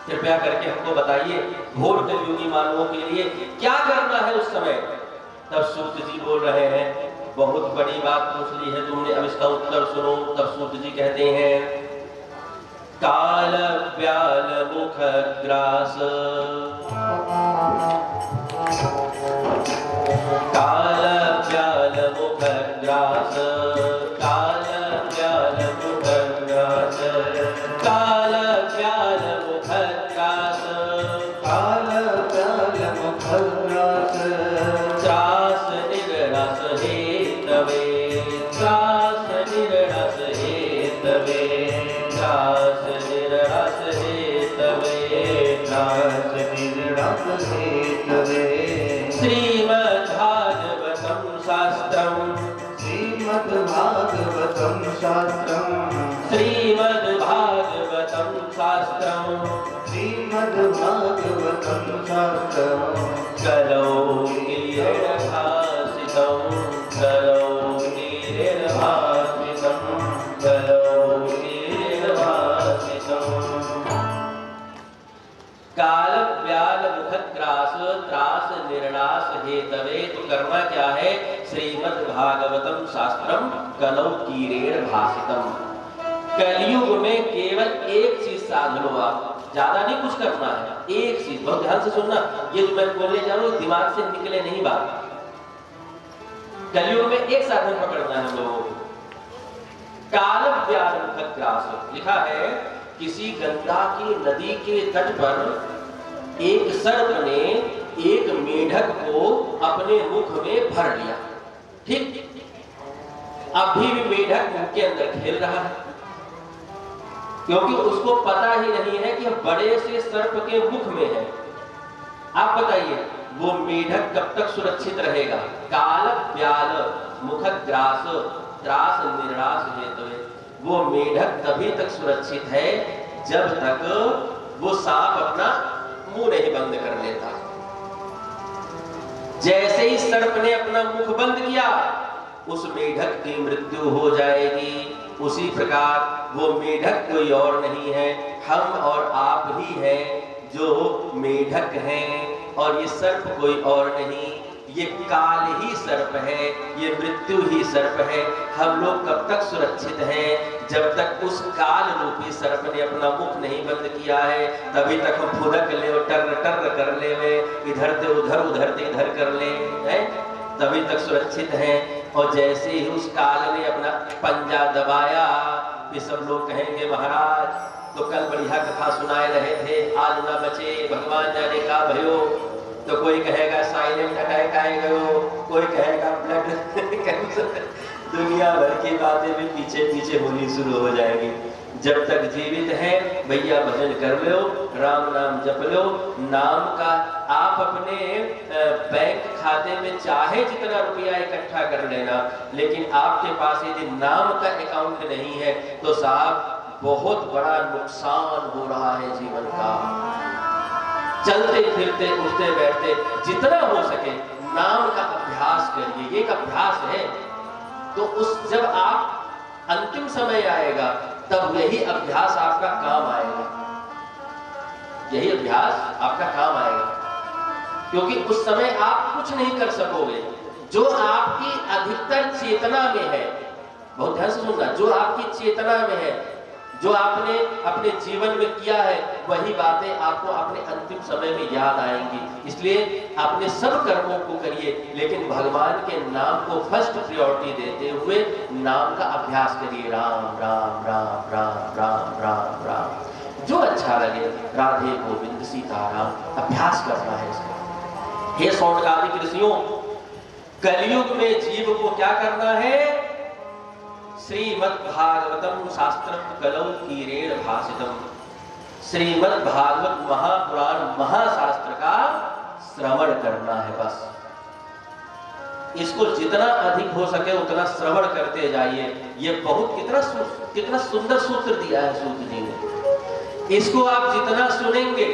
कृपया करके हमको बताइए। घोर कलयुगी मानवों के लिए क्या करना है उस समय? तब सूत जी बोल रहे हैं, बहुत बड़ी बात पूछ ली है तुमने, अब इसका उत्तर सुनो। तब सूत जी कहते हैं, काल व्याल मुख ग्रास, काल व्याल मुख ग्रास, काल व्याल मुख ग्रास, काल व्याल मुख ग्रास,
काल व्याल मुख ग्रास,
त्रास निरस हेतवे, त्रास निरस हेतवे, त्रास निरस हेतवे,
त्रास निरस हेतवे।
श्रीमद्भागवतं शास्त्रम्,
श्रीमद्भागवतं शास्त्रम्,
श्रीमद्भागवतं शास्त्रम्,
श्रीमद्भागवतं श्रीमद्भागवतं शास्त्रम्
कलौ कीर्णभासितं कलौ कीर्णभासितं कलौ कीर्णभासितं। काल व्याल मुखग्रास त्रास निर्णास हेतवे। तो करना क्या है? श्रीमद् भागवतम शास्त्रम कलौ कीरेण भासितम। कलयुग में केवल एक चीज साध लो आप, ज्यादा नहीं कुछ करना है, एक चीज। बहुत ध्यान से सुनना, ये जो मैं बोलने जा रहा हूँ दिमाग से निकले नहीं बात। कलयुग में एक साधन पकड़ना है हम लोगों को। काल व्याल मुखग्रास लिखा है, किसी गंगा की नदी के तट पर एक सर्प ने एक मेढक को अपने मुख में भर लिया। ठीक, अभी भी मेढक मुख के अंदर खेल रहा है, क्योंकि उसको पता ही नहीं है कि बड़े से सर्प के मुख में है। आप बताइए वो मेढक कब तक सुरक्षित रहेगा? काल व्याल मुखग्रास त्रास निर्णास हेतवे। वो मेढक तभी तक सुरक्षित है जब तक वो सांप अपना मुंह नहीं बंद कर लेता। जैसे ही सर्प ने अपना मुख बंद किया, उस मेढक की मृत्यु हो जाएगी। उसी प्रकार वो मेढक कोई और नहीं है, हम और आप ही हैं जो मेढक हैं, और ये सर्प कोई और नहीं, ये काल ही सर्प है, ये मृत्यु ही सर्प है। हम लोग कब तक सुरक्षित हैं? जब तक उस काल रूपी सर्प ने अपना मुख नहीं बंद किया है, तभी तक हम फुदक ले और टर्र टर्र कर ले, इधर से उधर उधर से इधर कर ले, हैं? तभी तक सुरक्षित हैं। और जैसे ही उस काल ने अपना पंजा दबाया, फिर सब लोग कहेंगे महाराज तो कल बढ़िया कथा सुनाए रहे थे, आज ना बचे, भगवान जाने का भयो। तो कोई कहेगा साइलेंट अटैक आए गयो, कोई कहेगा ब्लड कैंसर। दुनिया भर की बातें भी पीछे पीछे होनी शुरू हो जाएगी। जब तक जीवित है भैया भजन कर लो, राम नाम जप लो। नाम का आप अपने बैंक खाते में चाहे जितना रुपया इकट्ठा कर लेना, लेकिन आपके पास यदि नाम का अकाउंट नहीं है तो साहब बहुत बड़ा नुकसान हो रहा है जीवन का। चलते फिरते उठते बैठते जितना हो सके नाम का अभ्यास करिए, ये एक अभ्यास है। तो उस जब आप अंतिम समय आएगा तब यही अभ्यास आपका काम आएगा, यही अभ्यास आपका काम आएगा, क्योंकि उस समय आप कुछ नहीं कर सकोगे। जो आपकी अधिकतर चेतना में है, बहुत ध्यान से सुनना, जो आपकी चेतना में है, जो आपने अपने जीवन में किया है, वही बातें आपको अपने अंतिम समय में याद आएंगी। इसलिए अपने सब कर्मों को करिए, लेकिन भगवान के नाम को फर्स्ट प्रायोरिटी देते हुए नाम का अभ्यास करिए। राम राम राम राम राम राम राम, जो अच्छा लगे, राधे गोविंद सीताराम, अभ्यास करना है इसका। हे सौनकादिक ऋषियों, कलयुग में जीव को क्या करना है? श्रीमद् भागवतम शास्त्रम कलौ कीरेण भासितम। श्रीमद् भागवत महापुराण महाशास्त्र का श्रवण करना है बस। इसको जितना अधिक हो सके उतना श्रवण करते जाइए। ये बहुत कितना सुंदर सूत्र दिया है सूत जी ने। इसको आप जितना सुनेंगे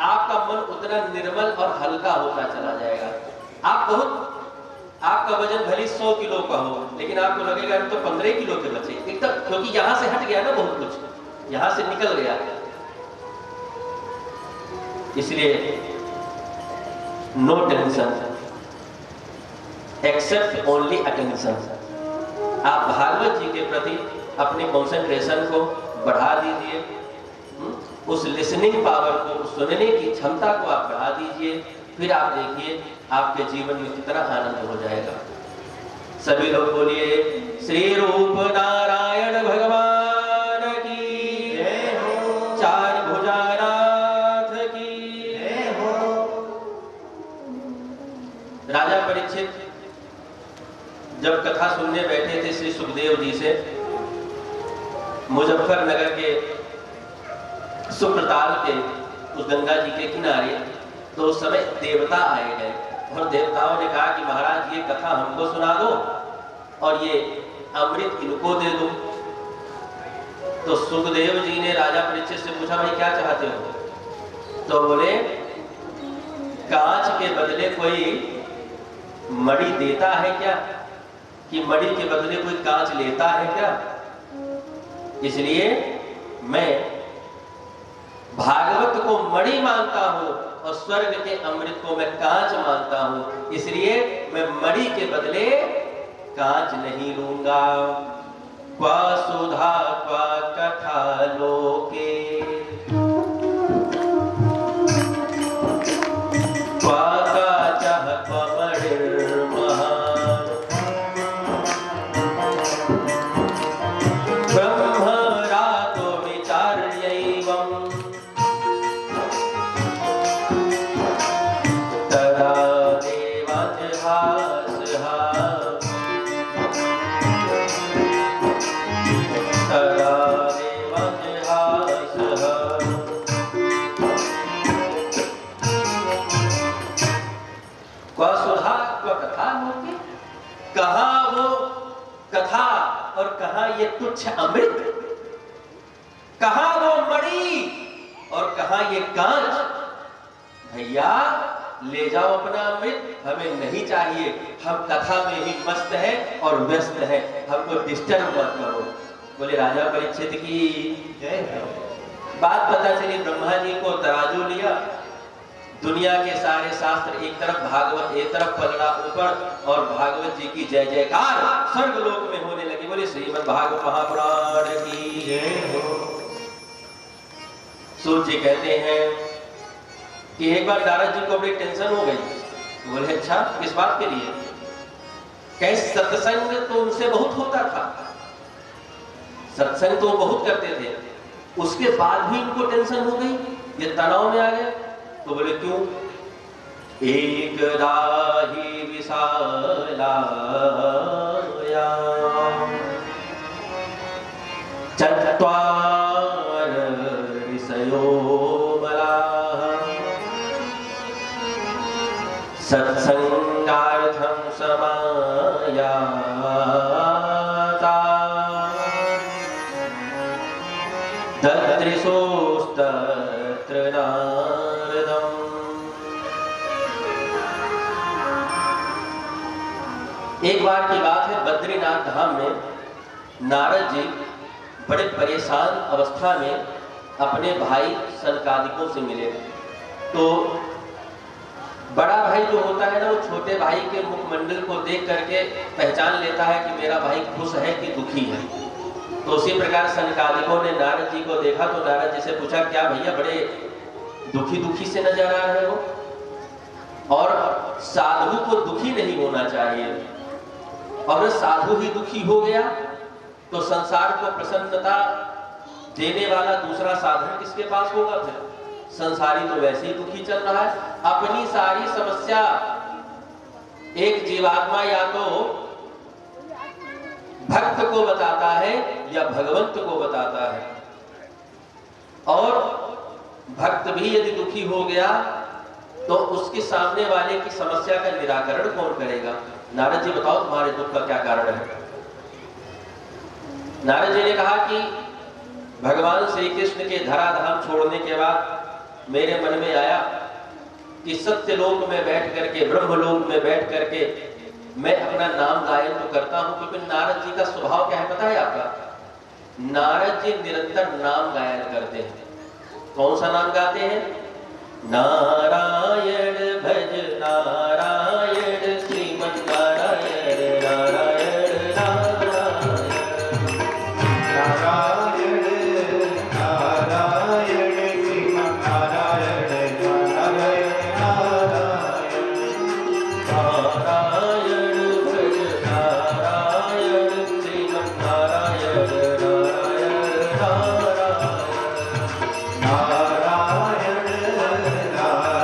आपका मन उतना निर्मल और हल्का होता चला जाएगा। आपका वजन भले 100 किलो का हो, लेकिन आपको लगेगा तो 15 किलो के बचे एकदम, क्योंकि यहां से हट गया ना, बहुत कुछ यहां से निकल गया। इसलिए no tension, except only attention. आप भागवत जी के प्रति अपने कंसंट्रेशन को बढ़ा दीजिए, उस लिसनिंग पावर को, उस सुनने की क्षमता को आप बढ़ा दीजिए। फिर आप देखिए आपके जीवन में कितना आनंद हो जाएगा। सभी लोग बोलिए श्री रूप नारायण भगवान की जय हो, चार भुजानाथ की जय हो। राजा परीक्षित जब कथा सुनने बैठे थे श्री सुखदेव जी से, मुजफ्फरनगर के सुप्रताल के उस गंगा जी के किनारे, तो उस समय देवता आए गए और देवताओं ने कहा कि महाराज ये कथा हमको सुना दो और ये अमृत इनको दे दो। तो सुखदेव जी ने राजा परीक्षित से पूछा भाई क्या चाहते हो? तो बोले कांच के बदले कोई मणि देता है क्या, कि मणि के बदले कोई कांच लेता है क्या? इसलिए मैं भागवत को मणि मानता हूं और स्वर्ग के अमृत को मैं कांच मानता हूं, इसलिए मैं मणि के बदले कांच नहीं लूंगा। क्वा सुधा क्वा कथा लोके, क्वा काचः क्वा मणिर्महान्, ब्रह्मरातो विचार्यैवम् तदा देवाजहासः, तदा देवाजहासः। क्वा सुधा क्वा कथा लोके, कहाँ वो कथा और कहाँ ये तुच्छ अमृत, कहाँ वो मणि और कहाँ ये कांच। भैया ले जाओ अपना अमृत, हमें नहीं चाहिए, हम कथा में ही मस्त है और व्यस्त है, हमको डिस्टर्ब मत करो। बोले राजा परीक्षित की जय। बात पता चली, ब्रह्मा जी को तराजू लिया, दुनिया के सारे शास्त्र एक तरफ, भागवत एक तरफ, पलड़ा ऊपर, और भागवत जी की जय जयकार स्वर्ग लोक में होने लगी। बोले श्रीमद् भागवत महापुराण की जय हो। सूर्य जी कहते हैं कि एक बार नारद जी को बड़ी टेंशन हो गई। तो बोले अच्छा, किस बात के लिए? कैसे? सत्संग तो उनसे बहुत होता था, सत्संग तो बहुत करते थे, उसके बाद भी उनको टेंशन हो गई, ये तनाव में आ गए। तो बोले क्यों? एक राही विशालाया चत्वार ऋषयो बलाः सत्संगार्थं समायाता ददृशोस्तत्र नारदम्। एक बार की बात है, बद्रीनाथ धाम में नारद जी बड़े परेशान अवस्था में अपने भाई सनकादिकों से मिले। तो बड़ा भाई जो होता है ना, वो छोटे भाई के मुखमंडल को देख करके पहचान लेता है कि मेरा भाई खुश है कि दुखी है। तो उसी प्रकार सनकादिकों ने नारद जी को देखा तो नारद जी से पूछा, क्या भैया बड़े दुखी दुखी से नजर आ रहे हो? और साधु को दुखी नहीं होना चाहिए, और साधु ही दुखी हो गया तो संसार को प्रसन्नता देने वाला दूसरा साधन किसके पास होगा? फिर संसारी तो वैसे ही दुखी चल रहा है। अपनी सारी समस्या एक जीवात्मा या तो भक्त को बताता है या भगवंत को बताता है, और भक्त भी यदि दुखी हो गया तो उसके सामने वाले की समस्या का निराकरण कौन करेगा? नारद जी बताओ तुम्हारे दुख का क्या कारण है? नारद जी ने कहा कि भगवान श्री कृष्ण के धराधाम छोड़ने के बाद मेरे मन में आया कि सत्यलोक में बैठ करके, ब्रह्मलोक में बैठ करके मैं अपना नाम गायन तो करता हूं, क्योंकि नारद जी का स्वभाव क्या है पता है आपका? नारद जी निरंतर नाम गायन करते हैं। कौन सा नाम गाते हैं? नारायण भज नारायण, श्रीमन्नारायण नारायण नारायण
नारायण नारायण श्रीमन्नारायण नारायण नारायण
भज नारायण श्रीमन्नारायण नारायण नारायण।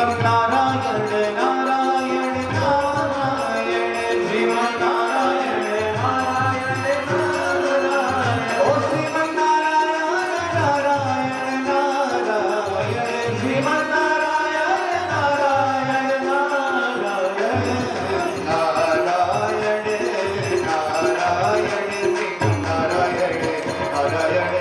श्रीमन्नारायण नारायण नारायण श्रीमन्नारायण नारायण नारायण ओ श्रीमन्नारायण नारायण नारायण श्रीमन्नारायण नारायण नारायण नारायण नारायण श्रीमन्नारायण नारायण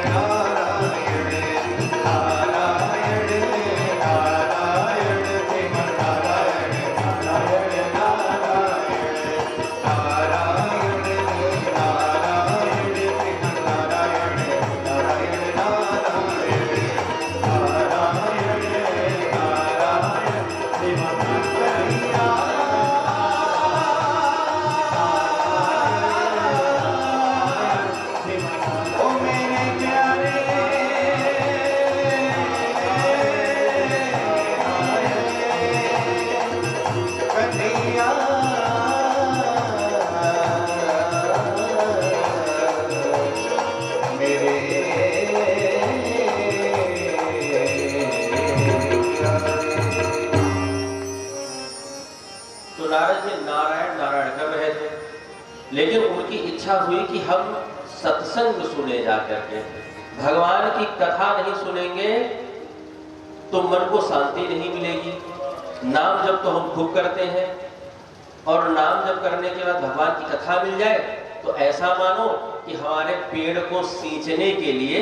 तो नारद जी नारायण नारायण कर रहे थे, लेकिन उनकी इच्छा हुई कि हम सत्संग सुने जा करके। भगवान की कथा नहीं सुनेंगे तो मन को शांति नहीं मिलेगी। नाम जब तो हम खूब करते हैं, और नाम जब करने के बाद भगवान की कथा मिल जाए तो ऐसा मानो कि हमारे पेड़ को सींचने के लिए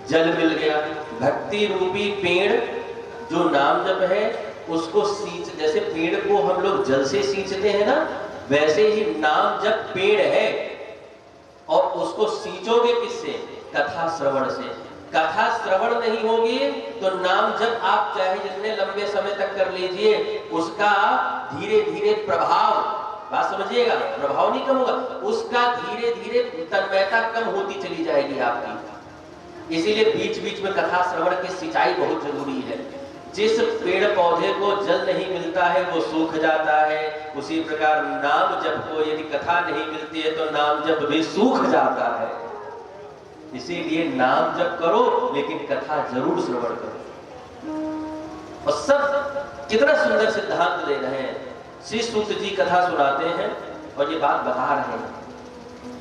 जल मिल गया। भक्ति रूपी पेड़ जो नाम जप है उसको सींच, जैसे पेड़ को हम लोग जल से सींचते हैं ना, वैसे ही नाम जप पेड़ है, और उसको सींचोगे किससे? कथा श्रवण से। कथा श्रवण नहीं होगी तो नाम जब आप चाहे जितने लंबे समय तक कर लीजिए, उसका धीरे धीरे प्रभाव, बात समझिएगा, प्रभाव नहीं कम होगा, उसका धीरे धीरे तन्मयता कम होती चली जाएगी आपकी। इसीलिए बीच बीच में कथा श्रवण की सिंचाई बहुत जरूरी है। जिस पेड़ पौधे को जल नहीं मिलता है वो सूख जाता है, उसी प्रकार नाम जप को यदि कथा नहीं मिलती है तो नाम जप भी सूख जाता है। इसीलिए नाम जप करो लेकिन कथा जरूर श्रवण करो। और सब कितना सुंदर सिद्धांत दे रहे हैं। श्री सूत जी कथा सुनाते हैं और ये बात बता रहे हैं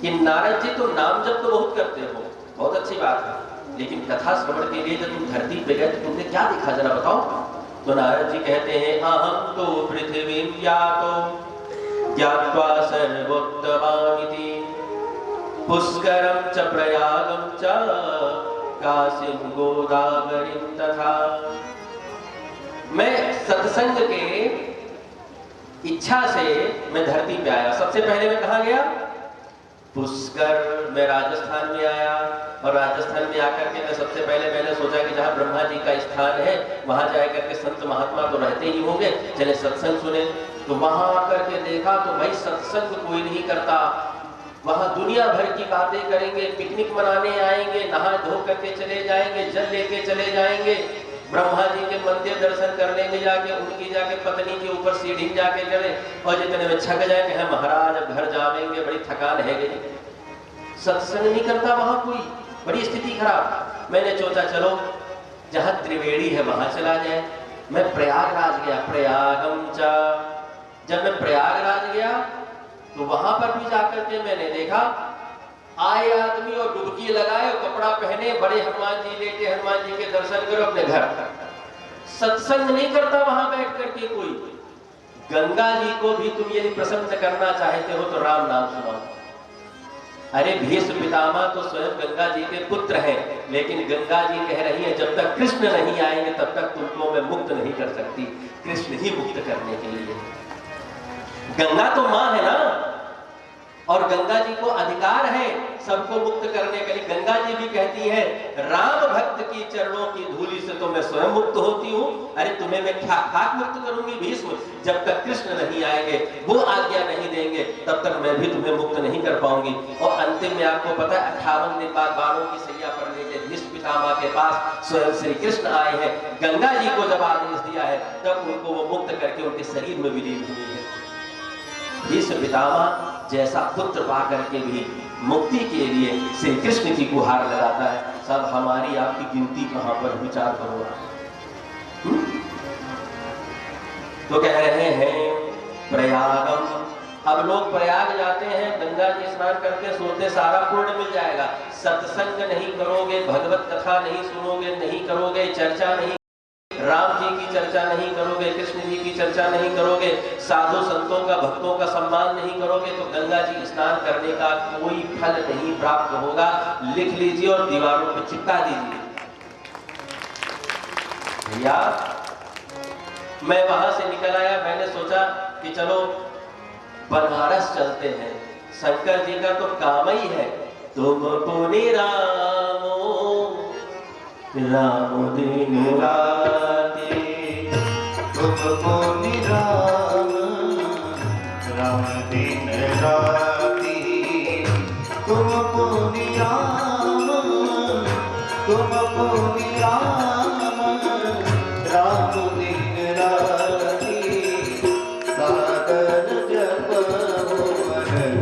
कि नारद जी तो नाम जप तो बहुत करते हो, बहुत अच्छी बात है, लेकिन कथा श्रवण के लिए जब तुम धरती पे गए तो तुमने क्या देखा जरा बताओ। तो नारद जी कहते हैं अहम तो पृथ्वीं यातो ज्ञात्वा सर्वोत्तमामिति पुष्करं च प्रयागं च काशीं गोदावरीं तथा। मैं सत्संग के इच्छा से मैं धरती पे आया। सबसे पहले मैं कहाँ गया? पुष्कर में राजस्थान में आया, और राजस्थान में आकर के मैं सबसे पहले मैंने सोचा कि जहाँ ब्रह्मा जी का स्थान है वहां जाकर के संत महात्मा तो रहते ही होंगे, चले सत्संग सुने। तो वहां आकर के देखा तो भाई सत्संग कोई नहीं करता, वहां दुनिया भर की बातें करेंगे, पिकनिक मनाने आएंगे, नहा धो करके चले जाएंगे, जल लेके चले जाएंगे, ब्रह्मा जी के मंदिर दर्शन करने में जाके उनकी जाके पत्नी के ऊपर सीढ़ी जाके चले, और जितने में छक जाए कि महाराज अब घर जाएंगे, बड़ी थकान है गई। सत्संग नहीं करता वहां कोई, बड़ी स्थिति खराब। मैंने सोचा चलो जहां त्रिवेणी है वहां चला जाए। मैं प्रयागराज गया, प्रयागम चा। जब मैं प्रयागराज गया तो वहां पर भी जाकर के मैंने देखा आए आदमी और डुबकी लगाए और कपड़ा पहने, बड़े हनुमान जी लेटे, हनुमान जी के दर्शन करो अपने घर। सत्संग नहीं करता वहां बैठ करके कोई। गंगा जी को भी तुम यदि प्रसन्न करना चाहते हो तो राम नाम सुनाओ। अरे भीष्म पितामह तो स्वयं गंगा जी के पुत्र हैं, लेकिन गंगा जी कह रही है जब तक कृष्ण नहीं आएंगे तब तक तुमको मैं मुक्त नहीं कर सकती। कृष्ण ही मुक्त करने के लिए। गंगा तो मां है ना, और गंगा जी को अधिकार है सबको मुक्त करने के लिए। गंगा जी भी कहती है राम भक्त की चरणों की धूलि से तो मैं स्वयं मुक्त होती हूँ। अरे तुम्हें मैं खाक मुक्त करूंगी भीष्म, जब तक कृष्ण नहीं आएंगे, वो आज्ञा नहीं देंगे, तब तक मैं भी तुम्हें मुक्त नहीं कर पाऊंगी। और अंतिम में आपको पता है 58 दिन बाद बाणों की सैया पर लेके भीष्म पितामह के पास स्वयं श्री कृष्ण आए हैं। गंगा जी को जब आदेश दिया है तब उनको वो मुक्त करके उनके शरीर में विलीन हुई है। भीष्म पितामह जैसा पुत्र पा करके भी मुक्ति के लिए श्री कृष्ण की गुहार लगाता है। सब हमारी आपकी गिनती कहां पर, विचार करो। तो कह रहे हैं प्रयागम। अब लोग प्रयाग जाते हैं, गंगा जी स्नान करके सोते, सारा पुण्य मिल जाएगा। सत्संग नहीं करोगे, भगवत कथा नहीं सुनोगे, नहीं करोगे चर्चा, नहीं राम जी की चर्चा नहीं करोगे, कृष्ण जी की चर्चा नहीं करोगे, साधु संतों का भक्तों का सम्मान नहीं करोगे, तो गंगा जी स्नान करने का कोई फल नहीं प्राप्त होगा। लिख लीजिए और दीवारों पर चिपका दीजिए। भैया मैं वहां से निकल आया, मैंने सोचा कि चलो बनारस चलते हैं। शंकर जी का तो काम ही है, तुम पुनि रामो राम दिन राति,
तुमको निराम राम दिन राति, तुमको निराम, तुमको निराम राम दिन राति, सागर जप मोहन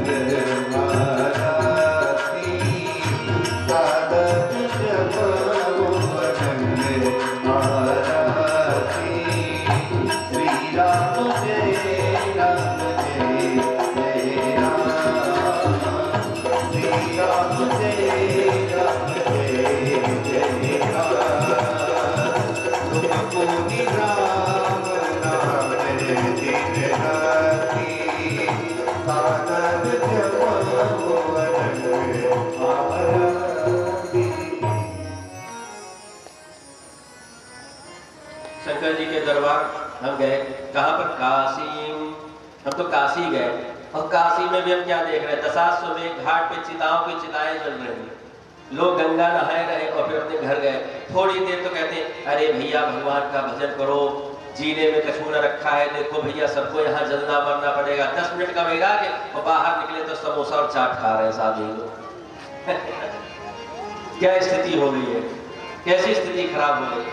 महाराति, सागर जप मोहन महाराति, श्री राम जय राम जय जय राम, श्री राम जय राम जय जय राम, तुमको निराम राम दिन राति, सागर जप मोहन महाराति।
शंकर जी के दरबार हम गए। कहां पर? काशी। हम तो काशी गए, और काशी में भी हम क्या देख रहे हैं? दशाश्वमेध घाट पे चिताओं की चिताएं जल रही हैं, लोग गंगा नहाए रहे और फिर अपने घर गए। थोड़ी देर तो कहते हैं अरे भैया भगवान का भजन करो, जीने में कछू न रखा है, देखो भैया सबको यहाँ जलना मरना पड़ेगा। 10 मिनट का वेगा के और बाहर निकले तो समोसा और चाट खा रहे हैं साहब जी लोग। क्या स्थिति हो गई है, कैसी स्थिति खराब हो गई।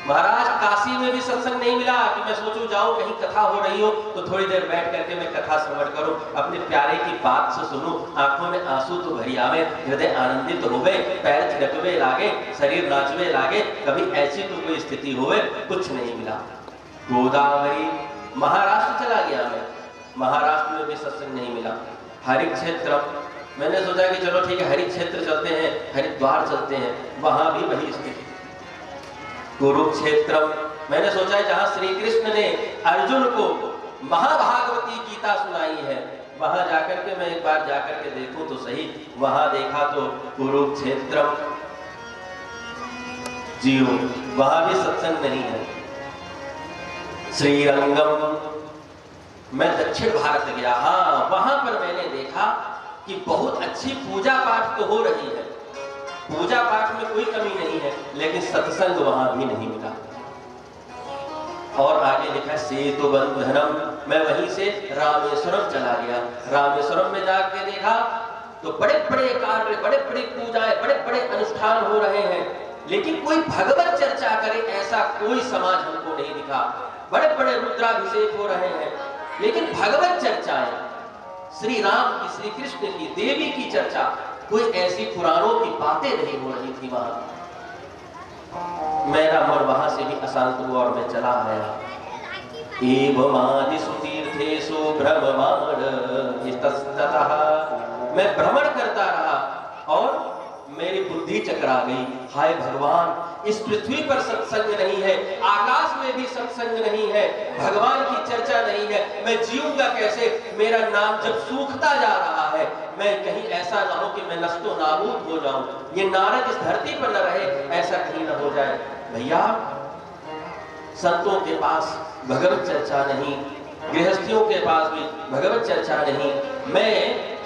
महाराज काशी में भी सत्संग नहीं मिला कि मैं सोचूं जाऊं कहीं कथा हो रही हो तो थोड़ी देर बैठ करके मैं कथा श्रवण करूं, अपने प्यारे की बात से सुनूं, आंखों में आंसू तो भरी आवे, हृदय आनंदित तो होवे, पैर थिरकवे लागे, शरीर नाचवे लागे। कभी ऐसी तो कोई स्थिति होवे, कुछ नहीं मिला। गोदावरी महाराष्ट्र चला गया मैं, महाराष्ट्र में भी सत्संग नहीं मिला। हरिक्षेत्र मैंने सोचा कि चलो ठीक है हरिक्षेत्र चलते हैं, हरिद्वार चलते हैं, वहां भी वही स्थिति। कुरुक्षेत्र मैंने सोचा है जहां श्री कृष्ण ने अर्जुन को महाभागवती गीता सुनाई है, वहां जाकर के मैं एक बार जाकर के देखूं तो सही। वहां देखा तो कुरुक्षेत्र जीरो, वहां भी सत्संग नहीं है। श्रीरंगम मैं दक्षिण भारत गया, हाँ वहां पर मैंने देखा कि बहुत अच्छी पूजा पाठ तो हो रही है, पूजा पाठ में कोई कमी नहीं है, लेकिन सत्संग वहां भी नहीं मिला। और आगे लिखा सेतु बंधनम, मैं वहीं से रामेश्वरम चला गया। रामेश्वरम में जाके देखा तो बड़े बड़े कार्य, बड़े बड़े पूजाएं, बड़े बड़े अनुष्ठान हो रहे हैं, लेकिन कोई भगवत चर्चा करे ऐसा कोई समाज हमको नहीं दिखा। बड़े बड़े रुद्राभिषेक हो रहे हैं, लेकिन भगवत चर्चाएं, श्री राम की, श्री कृष्ण की, देवी की चर्चा, कोई ऐसी पुराणों की बातें नहीं हो रही थी वहां। मेरा मन वहां से भी अशांत हुआ और मैं चला आया। एवमादिषु तीर्थेषु भ्रममाण इतस्ततः, मैं भ्रमण करता रहा और मेरी बुद्धि चकरा गई। हाय भगवान, इस पृथ्वी पर सत्संग नहीं है, आकाश में भी सत्संग नहीं है, भगवान की चर्चा नहीं है, मैं जीऊंगा कैसे? मेरा नाम जब सूखता जा रहा है, मैं कहीं ऐसा ना हो कि मैं नष्टो नाबूद हो जाऊं, ये नारद इस धरती पर न रहे, ऐसा कहीं न हो जाए। भैया संतों के पास भगवत चर्चा नहीं, गृहस्थियों के पास भी भगवत चर्चा नहीं। मैं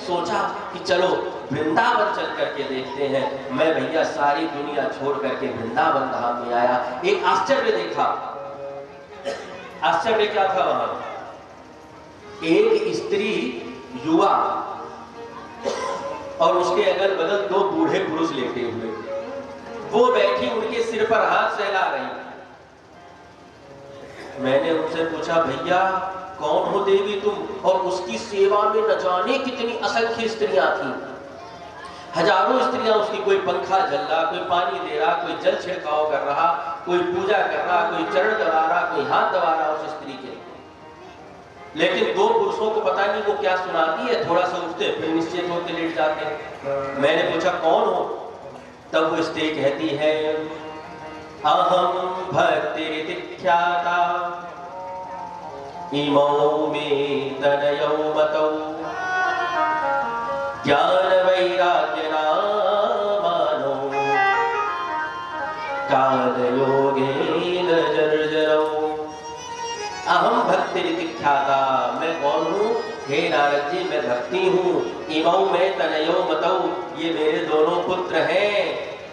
सोचा कि चलो वृंदावन चल करके देखते हैं। मैं भैया सारी दुनिया छोड़ करके वृंदावन धाम में आया। एक आश्चर्य देखा। आश्चर्य क्या था वहां? एक स्त्री युवा और उसके अगल बगल 2 बूढ़े पुरुष लेटे हुए, वो बैठी उनके सिर पर हाथ सहला रही। मैंने उनसे पूछा भैया कौन हो देवी तुम? और उसकी सेवा में न जाने कितनी असंख्य स्त्रियां थी, हजारों स्त्रियां उसकी, कोई पंखा झल रहा, कोई पानी दे रहा, कोई जल छिड़काव कर रहा, कोई पूजा कर रहा, कोई चरण दबा रहा, कोई हाथ दबा रहा उस स्त्री के। लेकिन दो पुरुषों को पता नहीं वो क्या सुनाती है, थोड़ा सा उठते फिर निश्चित होकर लेट जाते हैं। मैंने पूछा कौन हो? तब वो स्त्री कहती है अहम भक्तिरितिख्याता इमौ मे तनयौ मतौ ज्ञान वैराग्य नामानो काल योगेन जर्जरौ। अहम भक्तिरितिख्याता, मैं कौन हूँ? हे नारद जी, मैं भक्ति हूँ। इमौ में तनयो मतौ, ये मेरे दोनों पुत्र हैं।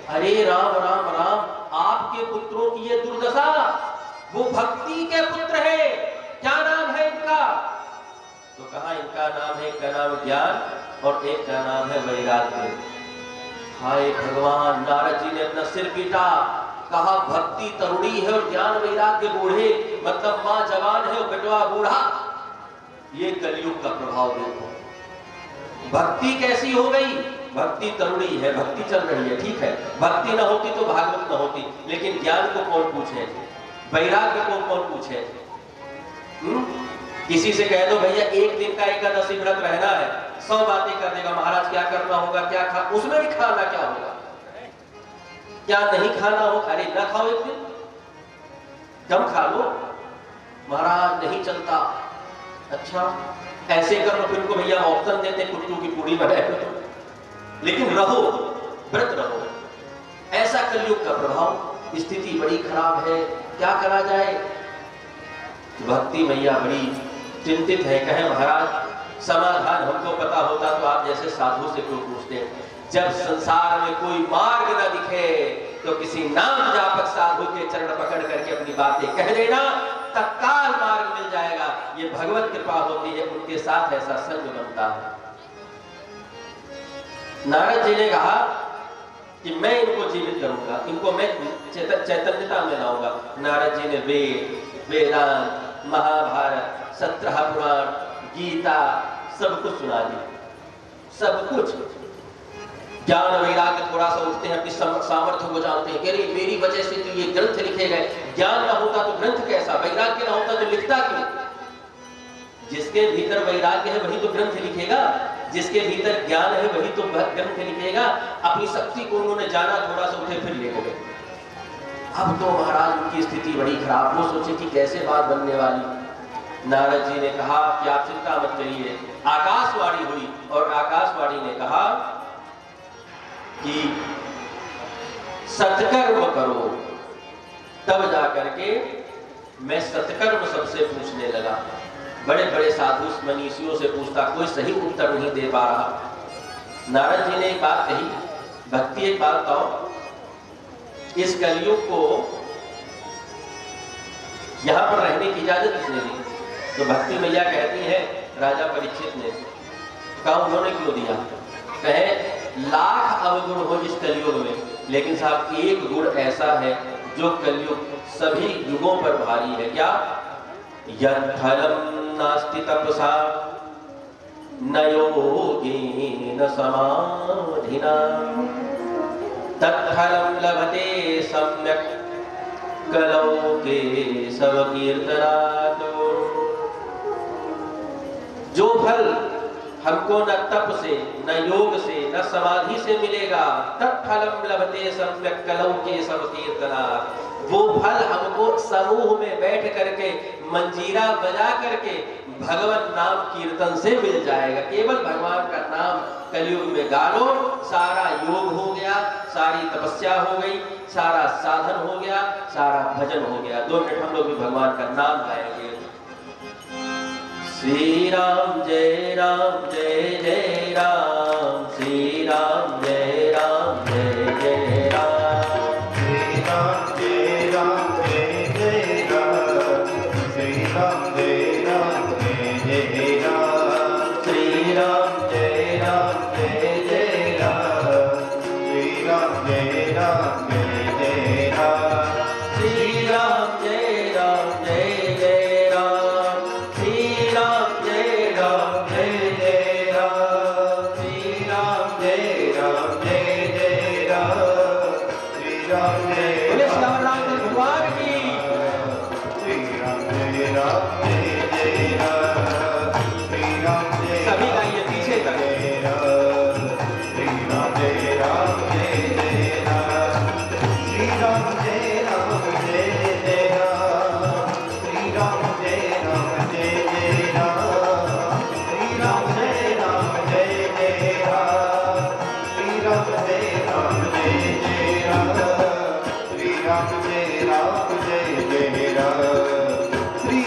अरे राम राम राम, आपके पुत्रों की ये दुर्दशा, वो भक्ति के पुत्र है। क्या नाम है इनका? तो कहा इनका नाम है, एक का नाम ज्ञान और एक का नाम है वैराग्य। हाय भगवान, नारद जी ने अपना सिर पीटा, कहा भक्ति तरुणी है और ज्ञान वैराग्य बूढ़े, मतलब माँ जवान है और बेटवा बूढ़ा। ये कलयुग का प्रभाव देखो। भक्ति कैसी हो गई? भक्ति तरुणी है, भक्ति चल रही है, ठीक है। भक्ति न होती तो भागवत न होती, लेकिन ज्ञान को कौन पूछे, वैराग्य को कौन पूछे? किसी से कह दो भैया एक दिन का एकादशी व्रत रहना है, 100 बातें कर देगा, महाराज क्या करना होगा, क्या खा, उसमें भी खाना क्या होगा, क्या नहीं खाना हो। अरे ना खाओ, एक दिन कम खा लो, महाराज नहीं चलता। अच्छा ऐसे कर लो, फिर उनको भैया ऑप्शन देते कुट्टू की पूरी बनाए, लेकिन रहो, व्रत रहो। ऐसा कलयुग का प्रभाव, स्थिति बड़ी खराब है, क्या करा जाए। भक्ति मैया बड़ी चिंतित है, कहे महाराज समाधान हमको पता होता तो आप जैसे साधु से क्यों पूछते। जब संसार में कोई मार्ग न दिखे तो किसी नाम जापक साधु के चरण पकड़ करके अपनी बातें कह देना, तत्काल मार्ग मिल जाएगा। ये भगवत कृपा होती है, उनके साथ ऐसा संग बनता है। नारद जी ने कहा कि मैं इनको जीवित करूंगा, इनको मैं चैतन्यता में लाऊंगा। नारद जी ने वेद, वेदांत, महाभारत, 17 पुराण, गीता सब कुछ सुना दी, सब कुछ। ज्ञान वैराग्य थोड़ा सा उठते हैं, अपनी सामर्थ्य को जानते हैं कि अरे मेरी वजह से तो ये ग्रंथ लिखे गए, ज्ञान ना होता तो ग्रंथ कैसा, वैराग्य ना होता तो लिखता क्यों। जिसके भीतर वैराग्य है वही तो ग्रंथ लिखेगा, जिसके भीतर ज्ञान है वही तो ग्रंथ लिखेगा। अपनी शक्ति को उन्होंने जाना, थोड़ा सा उठे फिर लिख गए। अब तो महाराज उनकी स्थिति बड़ी खराब, वो सोचे कि कैसे बात बनने वाली। नारद जी ने कहा कि आप चिंता मत करिए। आकाशवाणी हुई और आकाशवाणी ने कहा कि सत्कर्म करो। तब जाकर के मैं सत्कर्म सबसे पूछने लगा। बड़े बड़े साधु मनीषियों से पूछता, कोई सही उत्तर नहीं दे पा रहा। नारद जी ने एक बात कही, भक्ति एक बात बताओ, इस कलयुग को यहां पर रहने की इजाजत किसने दी? तो भक्ति मैया कहती है राजा परीक्षित ने। कहा उन्होंने क्यों दिया? कहे लाख अवगुण हो इस कलयुग में, लेकिन साहब एक गुण ऐसा है जो कलयुग सभी युगों पर भारी है। क्या? यत्फलं नास्ति तपसा न योगेन समाधिना तत्फलं लभते सम्यक् कलौ केशव कीर्तनात्। जो फल हमको न तप से, न योग से, न समाधि से मिलेगा, तत्फलं लभते सम्यक् कलौ केशव कीर्तनात्, वो फल हमको समूह में बैठ करके मंजीरा बजा करके भगवान नाम कीर्तन से मिल जाएगा। केवल भगवान का नाम कलयुग में गा लो, सारा योग हो गया, सारी तपस्या हो गई, सारा साधन हो गया, सारा भजन हो गया। 2 मिनट हम लोग भी भगवान का नाम गाएंगे। श्री राम जय जय राम, श्री राम जय जय राम,
श्री राम जय जय राम, श्री राम जय जय राम,
श्री राम जय
जय राम, श्री राम जय जय राम,
श्री राम जय जय राम, श्री राम जय जय राम,
श्री राम जय जय राम, श्री राम जय
बोले श्याम राम भगवान की।
श्री राम जय जय राम।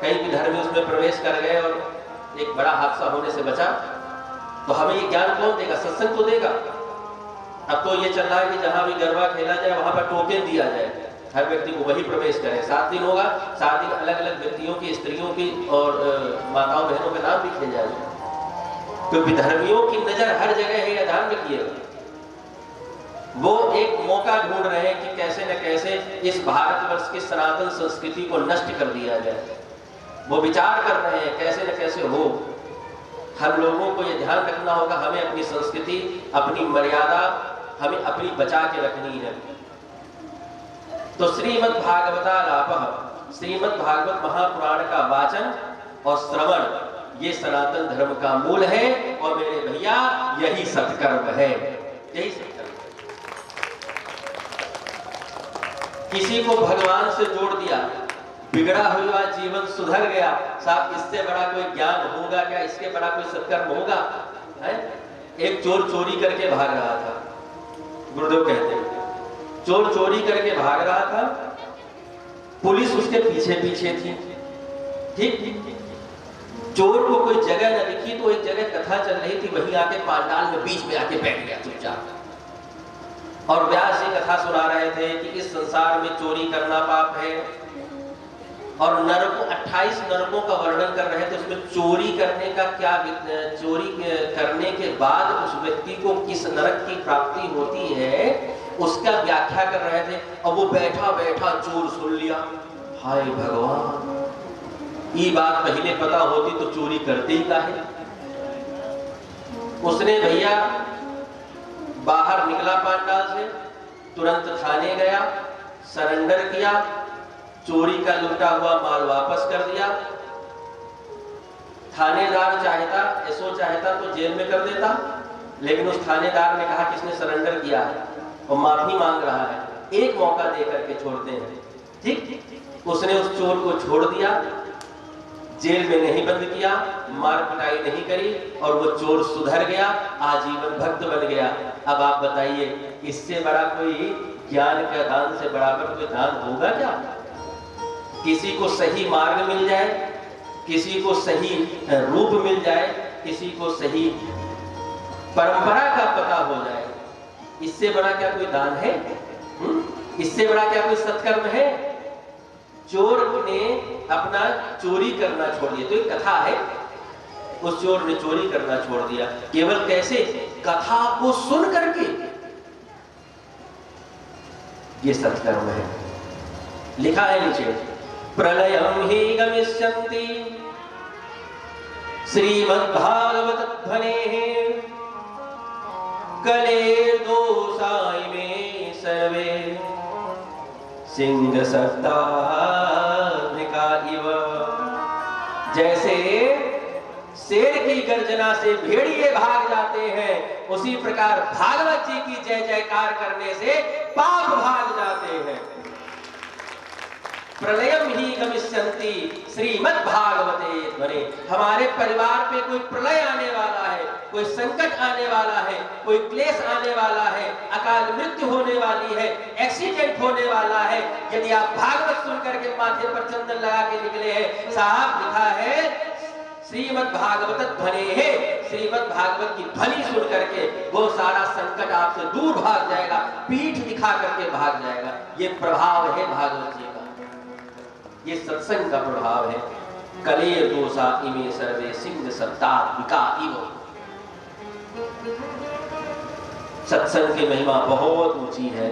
कई भी धर्मी उसमें प्रवेश कर गए और एक बड़ा हादसा होने से बचा, तो हमें ये ज्ञान कौन देगा? सत्संग तो देगा। अब तो ये चल रहा है कि जहां भी गरबा खेला जाए वहां पर टोकन दिया जाए, हर व्यक्ति को वही प्रवेश करे। 7 दिन होगा, 7 दिन अलग अलग व्यक्तियों की, स्त्रियों की और माताओं बहनों के नाम लिखे जाएंगे, क्योंकि धर्मियों की नजर हर जगह है, यह ध्यान रखिएगा। वो एक मौका ढूंढ रहे हैं कि कैसे न कैसे इस भारतवर्ष की सनातन संस्कृति को नष्ट कर दिया जाए। वो विचार कर रहे हैं कैसे न कैसे हो। हम लोगों को ये ध्यान रखना होगा, हमें अपनी संस्कृति, अपनी मर्यादा हमें अपनी बचा के रखनी है। तो श्रीमद् भागवतालापः, श्रीमद् भागवत महापुराण का वाचन और श्रवण, ये सनातन धर्म का मूल है। और मेरे भैया यही सत्कर्म है, यही सत्कर्म। किसी को भगवान से जोड़ दिया, बिगड़ा हुआ जीवन सुधर गया, साहब इससे बड़ा कोई ज्ञान होगा क्या? इसके बड़ा कोई सत्कर्म होगा है? एक चोर चोरी करके भाग रहा था, गुरुदेव कहते हैं चोर चोरी करके भाग रहा था, पुलिस उसके पीछे पीछे थी। ठीक, चोर को कोई जगह न दिखी तो एक जगह कथा चल रही थी, वहीं आके पांडाल में बीच में आके बैठ गया चुपचाप। और व्यास जी कथा सुना रहे थे कि इस संसार में चोरी करना पाप है, और नरकों 28 नरकों का वर्णन कर रहे थे। उसमें चोरी करने का क्या, चोरी करने के बाद उस व्यक्ति को किस नरक की प्राप्ति होती है उसका व्याख्या कर रहे थे। और वो बैठा बैठा चोर सुन लिया, हाय भगवान, ये बात पहले पता होती तो चोरी करते ही काहे। उसने भैया बाहर निकला पांडाल से, तुरंत थाने गया, सरेंडर किया, चोरी का लूटा हुआ माल वापस कर दिया। थानेदार चाहता, एसओ चाहता तो जेल में कर देता, लेकिन उस थानेदार ने कहा कि इसने सरेंडर किया है और माफी मांग रहा है, एक मौका दे करके छोड़ते हैं। ठीक, उसने उस चोर को छोड़ दिया, जेल में नहीं बंद किया, मार पिटाई नहीं करी, और वो चोर सुधर गया, आजीवन भक्त बन गया। अब आप बताइए, इससे बड़ा कोई ज्ञान का दान से बराबर कोई दान होगा क्या? किसी को सही मार्ग मिल जाए, किसी को सही रूप मिल जाए, किसी को सही परंपरा का पता हो जाए, इससे बड़ा क्या कोई दान है? इससे बड़ा क्या कोई सत्कर्म है? चोर ने अपना चोरी करना छोड़ दिया, तो एक कथा है, उस चोर ने चोरी करना छोड़ दिया। केवल कैसे? कथा को सुन करके। ये सत्कर्म है। लिखा है नीचे, प्रलयं हि गमिष्यन्ति श्रीमद्भागवत ध्वनेः कले दोषाय मे सर्वे सिंह सत्तानिका इव। जैसे शेर की गर्जना से भेड़िए भाग जाते हैं, उसी प्रकार भागवत जी की जय जयकार करने से पाप भाग जाते हैं। प्रलयम ही गमिष्यन्ति श्रीमद् भागवते ध्वने। हमारे परिवार पे कोई प्रलय आने वाला है, कोई संकट आने वाला है, कोई क्लेश आने वाला है, अकाल मृत्यु होने वाली है, एक्सीडेंट होने वाला है, यदि आप भागवत सुन करके माथे पर चंदन लगा के निकले हैं, साहब लिखा है श्रीमद् भागवत ध्वने है, श्रीमद् भागवत की ध्वनि सुन करके वो सारा संकट आपसे दूर भाग जाएगा, पीठ दिखा करके भाग जाएगा। ये प्रभाव है भागवत जी का, ये सत्संग का प्रभाव है। कले दोषा इमे सर्वे सिंह सत्तात्मिका इव। सत्संग की महिमा बहुत ऊंची है।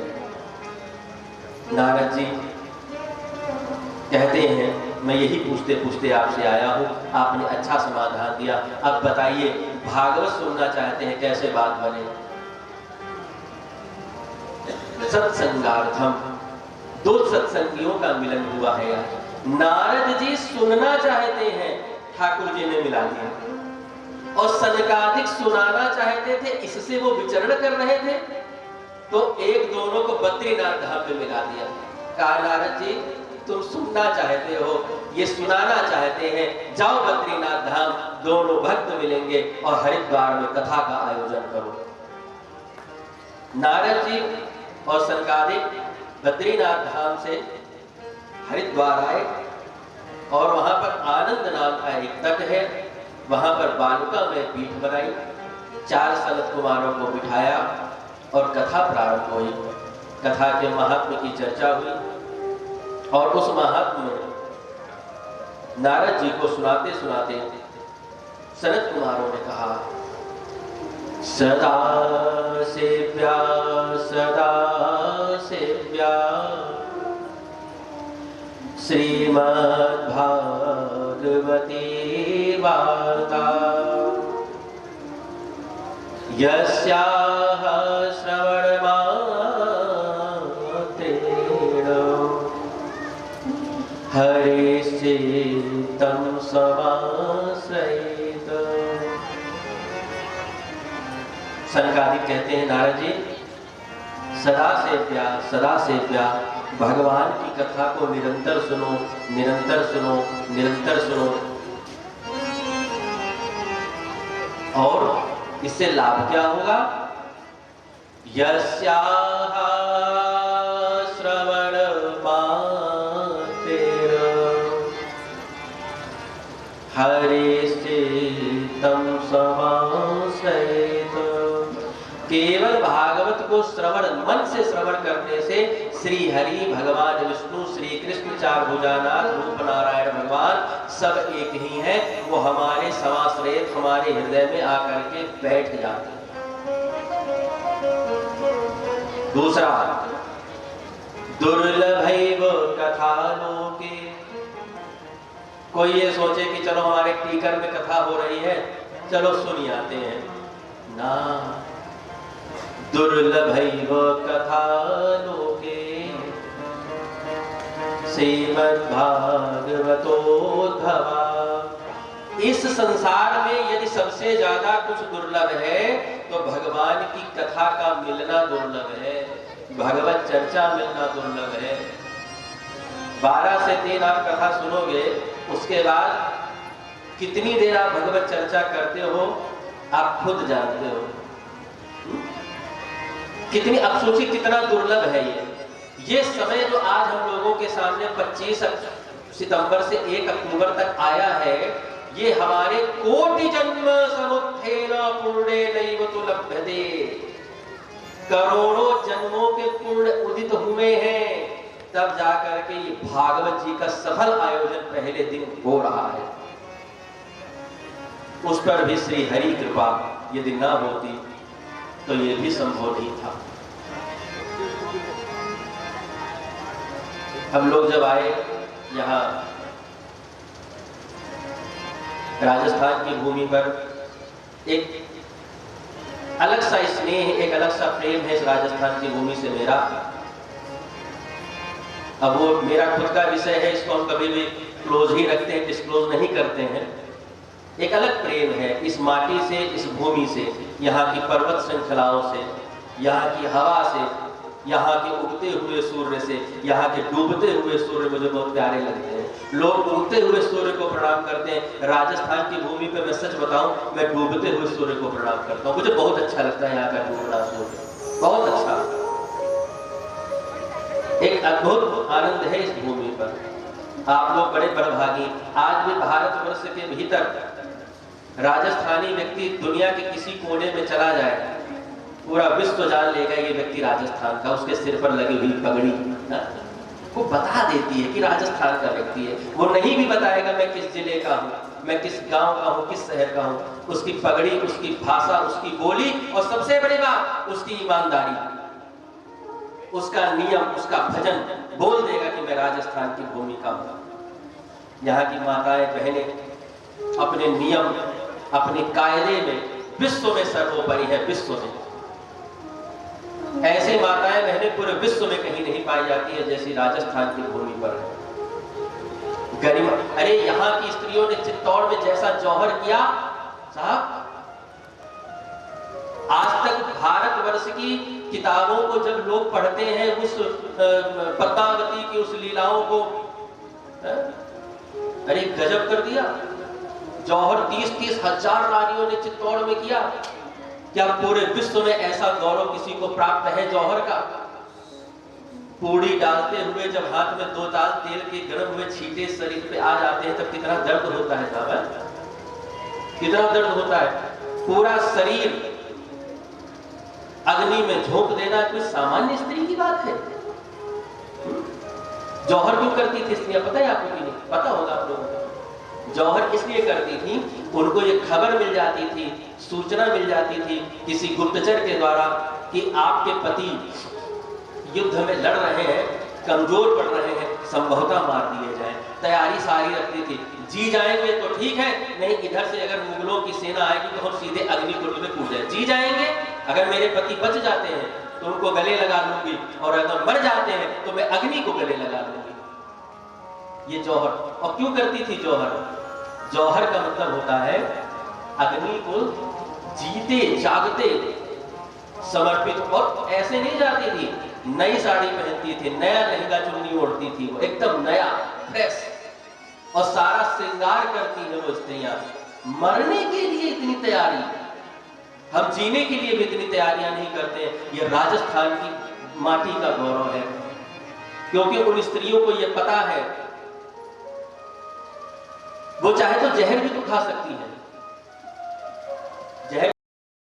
नारद जी कहते हैं, मैं यही पूछते पूछते आपसे आया हूं, आपने अच्छा समाधान दिया। अब बताइए, भागवत सुनना चाहते हैं, कैसे बात बने? सत्संगार्थम, दो सत्संगियों का मिलन हुआ है आज। नारद जी सुनना चाहते हैं, ठाकुर जी ने मिला दिया, और सनकादिक सुनाना चाहते थे, इससे वो विचरण कर रहे थे, तो एक दोनों को बद्रीनाथ धाम में मिला दिया। कहा नारद जी तुम सुनना चाहते हो, ये सुनाना चाहते हैं, जाओ बद्रीनाथ धाम, दोनों भक्त मिलेंगे और हरिद्वार में कथा का आयोजन करो। नारद जी और सनकादिक बद्रीनाथ धाम से हरिद्वार आए, और वहां पर आनंद नाम का एक तट है, वहां पर बालुका में पीठ बनाई, 4 सनत कुमारों को बिठाया और कथा प्रारंभ हुई। कथा के महात्म्य की चर्चा हुई और उस महात्म्य में नारद जी को सुनाते सुनाते सनत कुमारों ने कहा, सदा सेव्या श्रीमद्भागवती वार्ता, यस्याः श्रवणमात्रेण हरिश्चित्तं समाश्रयेत। सनकादिक कहते हैं, नारद जी सदा सेव्या भगवान की कथा को निरंतर सुनो, निरंतर सुनो, निरंतर सुनो, और इससे लाभ क्या होगा? यस्याः श्रवण मात्रेण हरिश्चित्तं समाश्रयेत। केवल भागवत को श्रवण, मन से श्रवण करने से श्री हरि भगवान विष्णु, श्री कृष्ण, 4 भुजानाथ रूप नारायण भगवान सब एक ही हैं, वो हमारे समाश्रयित, हमारे हृदय में आकर के बैठ जाते हैं। दूसरा, दुर्लभैव कथा लोके। कोई ये सोचे कि चलो हमारे टीकर में कथा हो रही है, चलो सुन आते हैं ना। दुर्लभैव कथा लोके श्रीमद्भागवतोद्भवा। इस संसार में यदि सबसे ज्यादा कुछ दुर्लभ है तो भगवान की कथा का मिलना दुर्लभ है, भगवत चर्चा मिलना दुर्लभ है। 12 से 3 आप कथा सुनोगे, उसके बाद कितनी देर आप भगवत चर्चा करते हो आप खुद जानते हो। कितनी, अब सोचिए कितना दुर्लभ है ये समय जो आज हम लोगों के सामने 25 सितंबर से 1 अक्टूबर तक आया है, ये हमारे कोटि जन्म समुत्थेन पुण्येनैव तु लभ्यते। करोड़ों जन्मों के पुण्य उदित हुए हैं, तब जाकर के ये भागवत जी का सफल आयोजन पहले दिन हो रहा है। उस पर भी श्री हरि कृपा यदि ना होती तो ये भी संभव नहीं था। हम लोग जब आए यहाँ राजस्थान की भूमि पर, एक अलग सा स्नेह, एक अलग सा प्रेम है इस राजस्थान की भूमि से मेरा। अब वो मेरा खुद का विषय है, इसको हम कभी भी क्लोज ही रखते हैं, डिस्क्लोज नहीं करते हैं। एक अलग प्रेम है इस माटी से, इस भूमि से, यहाँ की पर्वत श्रृंखलाओं से, यहाँ की हवा से, यहाँ के उगते हुए सूर्य से। यहाँ के डूबते हुए सूर्य मुझे बहुत प्यारे लगते हैं। लोग उगते हुए सूर्य को प्रणाम करते हैं, राजस्थान की भूमि पे मैं सच बताऊं, मैं डूबते हुए सूर्य को प्रणाम करता हूँ। मुझे बहुत अच्छा लगता है यहाँ का डूबना सूर्य, बहुत अच्छा। एक अद्भुत आनंद है इस भूमि पर। आप लोग बड़े बड़भागी। आज भी भारतवर्ष के भीतर राजस्थानी व्यक्ति दुनिया के किसी कोने में चला जाए, पूरा विश्व जान लेगा ये व्यक्ति राजस्थान का। उसके सिर पर लगी हुई पगड़ी वो बता देती है कि राजस्थान का व्यक्ति है। वो नहीं भी बताएगा मैं किस जिले का हूँ, मैं किस गांव का हूँ, किस शहर का हूँ। उसकी पगड़ी, उसकी भाषा, उसकी बोली, और सबसे बड़ी बात उसकी ईमानदारी, उसका नियम, उसका भजन बोल देगा कि मैं राजस्थान की भूमि का हूँ। यहाँ की माताएं बहनें अपने नियम, अपने कायदे में विश्व में सर्वोपरि है, विश्व में। ऐसी माताएं बहनें पूरे विश्व में कहीं नहीं पाई जाती है जैसी राजस्थान की भूमि पर है। गरिमा, अरे यहाँ की स्त्रियों ने चित्तौड़ में जैसा जौहर किया साहब, आज तक भारतवर्ष की किताबों को जब लोग पढ़ते हैं, उस पद्मावती की उस लीलाओं को, अरे गजब कर दिया। जौहर 30-30 हजार रानियों ने चित्तौड़ में किया। क्या पूरे विश्व में ऐसा गौरव किसी को प्राप्त है जौहर का? पूड़ी डालते हुए जब हाथ में 2 दाल तेल के गर्म हुए छींटे शरीर पे आ जाते हैं तब कितना दर्द होता है साहब, कितना दर्द होता है। पूरा शरीर अग्नि में झोंक देना कोई सामान्य स्त्री की बात है। जौहर क्यों करती थी स्त्रियां, पता है आपको कि नहीं? पता होगा आप लोगों को। जौहर इसलिए करती थी, उनको ये खबर मिल जाती थी, सूचना मिल जाती थी किसी गुप्तचर के द्वारा कि आपके पति युद्ध में लड़ रहे हैं, कमजोर पड़ रहे हैं, संभवतः मार दिए जाए। तैयारी सारी रखती थी, जी जाएंगे तो ठीक है, नहीं इधर से अगर मुगलों की सेना आएगी तो हम सीधे अग्निकुंड में कूद जाए। जी जाएंगे, अगर मेरे पति बच जाते हैं तो उनको गले लगा लूंगी, और अगर मर जाते हैं तो मैं अग्नि को गले लगा लूंगी। ये जौहर। और क्यों करती थी जौहर? जौहर का मतलब होता है अग्नि को जीते जागते समर्पित। और ऐसे नहीं जाती थी, नई साड़ी पहनती थी, नया लहंगा चुन्नी ओढ़ती थी, वो एकदम नया फ्रेश, और सारा श्रृंगार करती है वो स्त्रियां। मरने के लिए इतनी तैयारी, हम जीने के लिए भी इतनी तैयारियां नहीं करते। ये राजस्थान की माटी का गौरव है, क्योंकि उन स्त्रियों को यह पता है वो चाहे तो जहर भी तो खा सकती है,